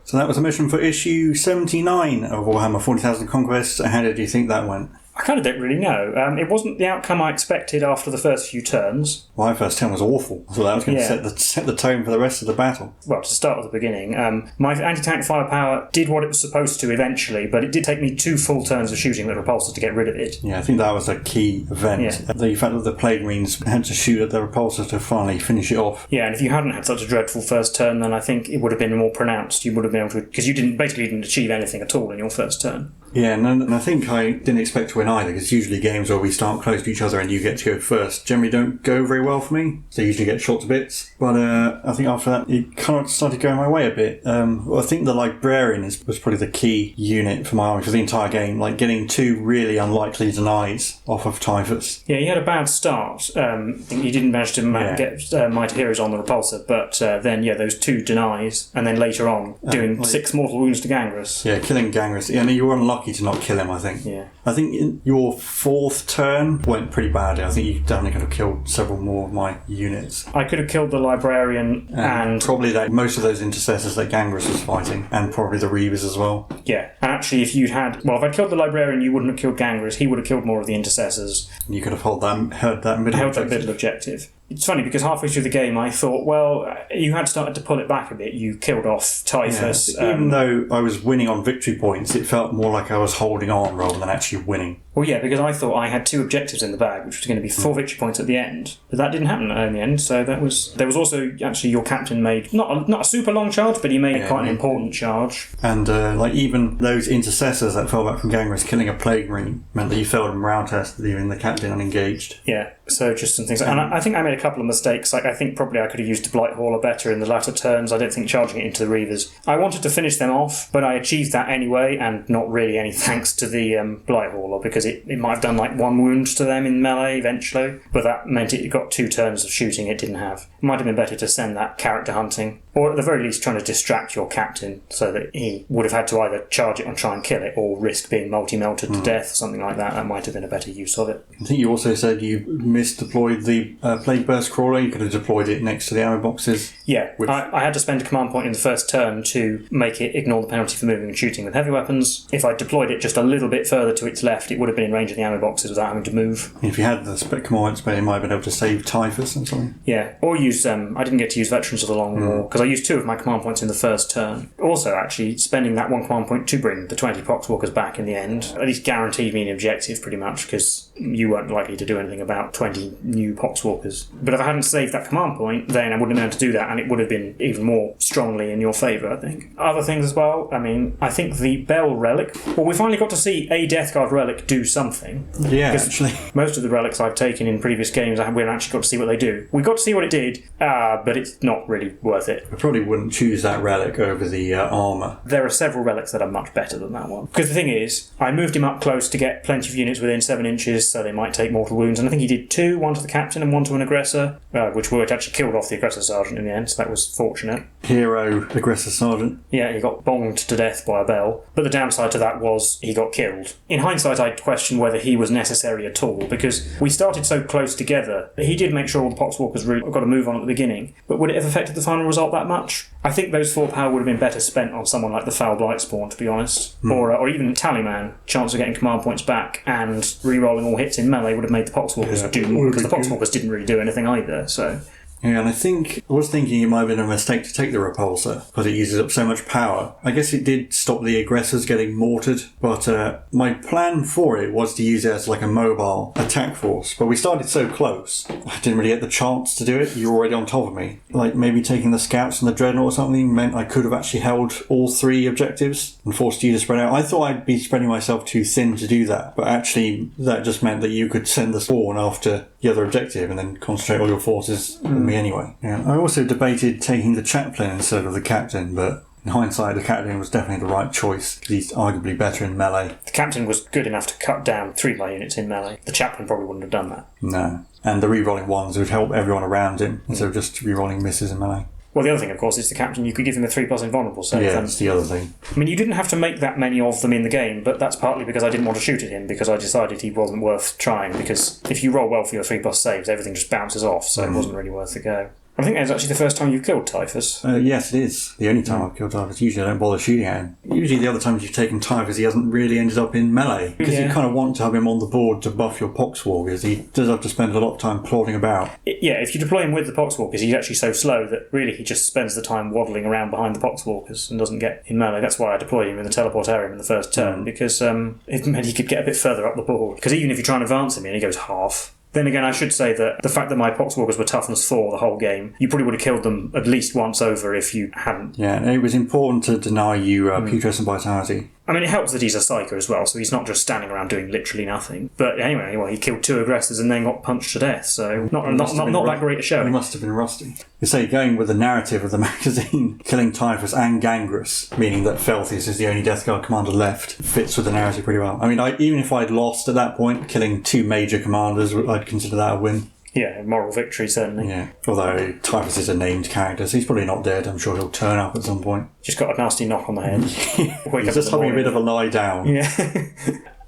So that was a mission for issue 79 of Warhammer 40,000 Conquest. How did you think that went? I kind of don't really know. It wasn't the outcome I expected after the first few turns. My first turn was awful. I thought that was going to set the tone for the rest of the battle. Well, to start at the beginning, my anti-tank firepower did what it was supposed to eventually, but it did take me 2 full turns of shooting the repulsor to get rid of it. Yeah, I think that was a key event. Yeah. The fact that the Plague Marines had to shoot at the repulsor to finally finish it off. Yeah, and if you hadn't had such a dreadful first turn, then I think it would have been more pronounced. You would have been able to... Because you didn't achieve anything at all in your first turn. Yeah, and I think I didn't expect to win either, because usually games where we start close to each other and you get to go first generally don't go very well for me. So I usually get shot to bits. But I think after that it kind of started going my way a bit. I think the Librarian was probably the key unit for my army for the entire game, like getting 2 really unlikely denies off of Typhus. Yeah, he had a bad start. I think he didn't manage to get Mighty Heroes on the repulsor, but then, those 2 denies, and then later on doing 6 mortal wounds to Gangrus. Yeah, killing Gangrus. Yeah, you were unlucky to not kill him, I think. Yeah. I think in your 4th turn went pretty badly. I think you definitely could have killed several more of my units. I could have killed the Librarian and probably most of those intercessors that Gangrus was fighting, and probably the Reavers as well. Yeah, and actually if I'd killed the Librarian, you wouldn't have killed Gangrus, he would have killed more of the intercessors. You could have held that middle objective. It's funny because halfway through the game I thought, well, you had started to pull it back a bit. You killed off Typhus. Yeah, even though I was winning on victory points, it felt more like I was holding on rather than actually winning. Well, yeah, because I thought I had 2 objectives in the bag, which was going to be 4 victory points at the end. But that didn't happen in the end, so there was also, actually, your captain made, not a super long charge, but he made quite an important charge. And, even those intercessors that fell back from Gangrus killing a Plague Marine meant that you failed him round test, leaving the captain unengaged. Yeah, so just some things. And I think I made a couple of mistakes. I think probably I could have used a Blight Hauler better in the latter turns. I don't think charging it into the Reavers. I wanted to finish them off, but I achieved that anyway, and not really any thanks to the Blight Hauler, because it might have done 1 wound to them in melee eventually, but that meant it got 2 turns of shooting it didn't have. It might have been better to send that character hunting, or at the very least trying to distract your captain so that he would have had to either charge it and try and kill it, or risk being multi-melted to death or something like that. That might have been a better use of it. I think you also said you misdeployed the Plague Burst Crawler. You could have deployed it next to the ammo boxes. Yeah, I had to spend a command point in the first turn to make it ignore the penalty for moving and shooting with heavy weapons. If I deployed it just a little bit further to its left, it would have been in range of the ammo boxes without having to move. If you had the command spell, you might have been able to save Typhus and something. Yeah, or use... I didn't get to use Veterans of the Long War, because I used 2 of my command points in the first turn. Also, actually, spending that 1 command point to bring the 20 Poxwalkers back in the end at least guaranteed me an objective, pretty much, because you weren't likely to do anything about 20 new Poxwalkers. But if I hadn't saved that command point, then I wouldn't have been able to do that, and it would have been even more strongly in your favour, I think. Other things as well, I think the Bell Relic... Well, we finally got to see a Death Guard Relic do something. Yeah, actually. Most of the relics I've taken in previous games, we haven't actually got to see what they do. We got to see what it did needed, but it's not really worth it. I probably wouldn't choose that relic over the armour. There are several relics that are much better than that one. Because the thing is, I moved him up close to get plenty of units within 7 inches, so they might take mortal wounds, and I think he did 2, one to the captain and one to an aggressor, which would actually killed off the aggressor sergeant in the end, so that was fortunate. Hero aggressor sergeant. Yeah, he got bonged to death by a bell, but the downside to that was he got killed. In hindsight, I'd question whether he was necessary at all, because we started so close together. He did make sure all the Poxwalkers really got a move on at the beginning, but would it have affected the final result that much? I think those 4 power would have been better spent on someone like the Foul Blight Spawn, to be honest. Or even Tallyman, chance of getting command points back and re-rolling all hits in melee would have made the Poxwalkers do more, because the Poxwalkers didn't really do anything either, so... Yeah, and I was thinking it might have been a mistake to take the repulsor, because it uses up so much power. I guess it did stop the aggressors getting mortared, but my plan for it was to use it as like a mobile attack force. But we started so close, I didn't really get the chance to do it. You were already on top of me. Like, maybe taking the scouts and the dreadnought or something meant I could have actually held all 3 objectives and forced you to spread out. I thought I'd be spreading myself too thin to do that, but actually that just meant that you could send the spawn after the other objective and then concentrate all your forces on me anyway. Yeah. I also debated taking the chaplain instead of the captain, but in hindsight the captain was definitely the right choice, because he's arguably better in melee. The captain was good enough to cut down 3 of my units in melee. The chaplain probably wouldn't have done that. No. And the re-rolling ones would help everyone around him instead of just re-rolling misses in melee. Well, the other thing, of course, is the captain. You could give him a 3+ invulnerable save. Yeah, that's the other thing. I mean, you didn't have to make that many of them in the game, but that's partly because I didn't want to shoot at him, because I decided he wasn't worth trying, because if you roll well for your 3+ saves, everything just bounces off, so it wasn't really worth the go. I think that's actually the first time you've killed Typhus. Yes, it is. The only time I've killed Typhus. Usually I don't bother shooting at him. Usually the other times you've taken Typhus, he hasn't really ended up in melee. Because you kind of want to have him on the board to buff your Poxwalkers. He does have to spend a lot of time plodding about. Yeah, if you deploy him with the Poxwalkers, he's actually so slow that really he just spends the time waddling around behind the Poxwalkers and doesn't get in melee. That's why I deployed him in the teleportarium in the first turn, because it meant he could get a bit further up the board. Because even if you try and advance him and he goes half... Then again, I should say that the fact that my Poxwalkers were toughness 4 the whole game, you probably would have killed them at least once over if you hadn't. Yeah, and it was important to deny you Putrescent Vitality. I mean, it helps that he's a psyker as well, so he's not just standing around doing literally nothing. But anyway, well, he killed 2 aggressors and then got punched to death, so not that great a show. He must have been rusty. You say, going with the narrative of the magazine, killing Typhus and Gangrus, meaning that Felthius is the only Death Guard commander left, fits with the narrative pretty well. I mean, even if I'd lost at that point, killing 2 major commanders, I'd consider that a win. Yeah, moral victory, certainly. Yeah, although Typhus is a named character, so he's probably not dead. I'm sure he'll turn up at some point. Just got a nasty knock on the head. He's just having a bit of a lie down. Yeah.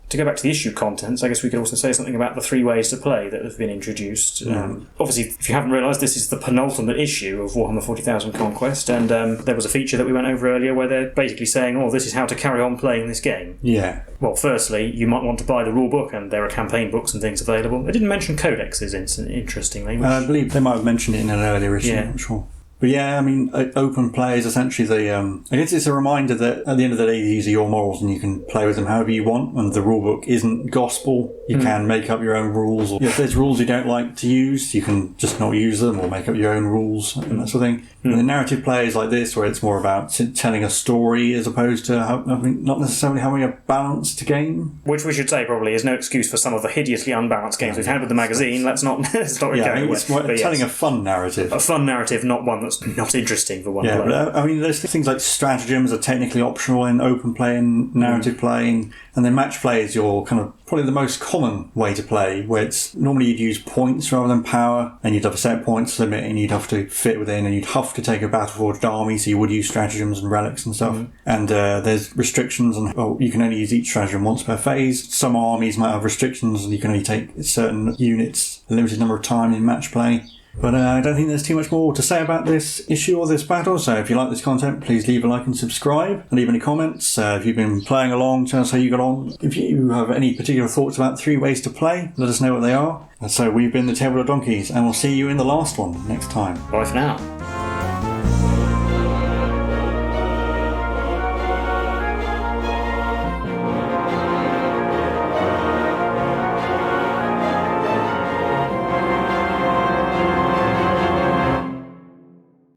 To go back to the issue contents, I guess we could also say something about the 3 ways to play that have been introduced. Obviously, if you haven't realised, this is the penultimate issue of Warhammer 40,000 Conquest, and there was a feature that we went over earlier where they're basically saying, this is how to carry on playing this game. Yeah. Well, firstly, you might want to buy the rulebook, and there are campaign books and things available. They didn't mention codexes, interestingly. I believe they might have mentioned it in an earlier issue, I'm not sure. But yeah, I mean, open play is essentially I guess it's a reminder that at the end of the day, these are your morals and you can play with them however you want, and the rulebook isn't gospel. You can make up your own rules, or if there's rules you don't like to use, you can just not use them or make up your own rules and that sort of thing. And the narrative play is like this, where it's more about telling a story as opposed to not necessarily having a balanced game. Which we should say probably is no excuse for some of the hideously unbalanced games we've had with the magazine. Let's not it's more telling a fun narrative. A fun narrative, not one that's not interesting for one player. But I mean, there's things like stratagems are technically optional in open play and narrative playing, and then match play is your kind of probably the most common way to play, where it's normally you'd use points rather than power, and you'd have a set points limit, and you'd have to fit within, and you'd have to take a battle-forged army, so you would use stratagems and relics and stuff. And there's restrictions on, you can only use each stratagem once per phase. Some armies might have restrictions, and you can only take certain units a limited number of time in match play. But I don't think there's too much more to say about this issue or this battle, so if you like this content, please leave a like and subscribe, and leave any comments. If you've been playing along, tell us how you got on. If you have any particular thoughts about 3 ways to play, let us know what they are. And so we've been the Tabletop Donkeys, and we'll see you in the last one next time. Bye for now.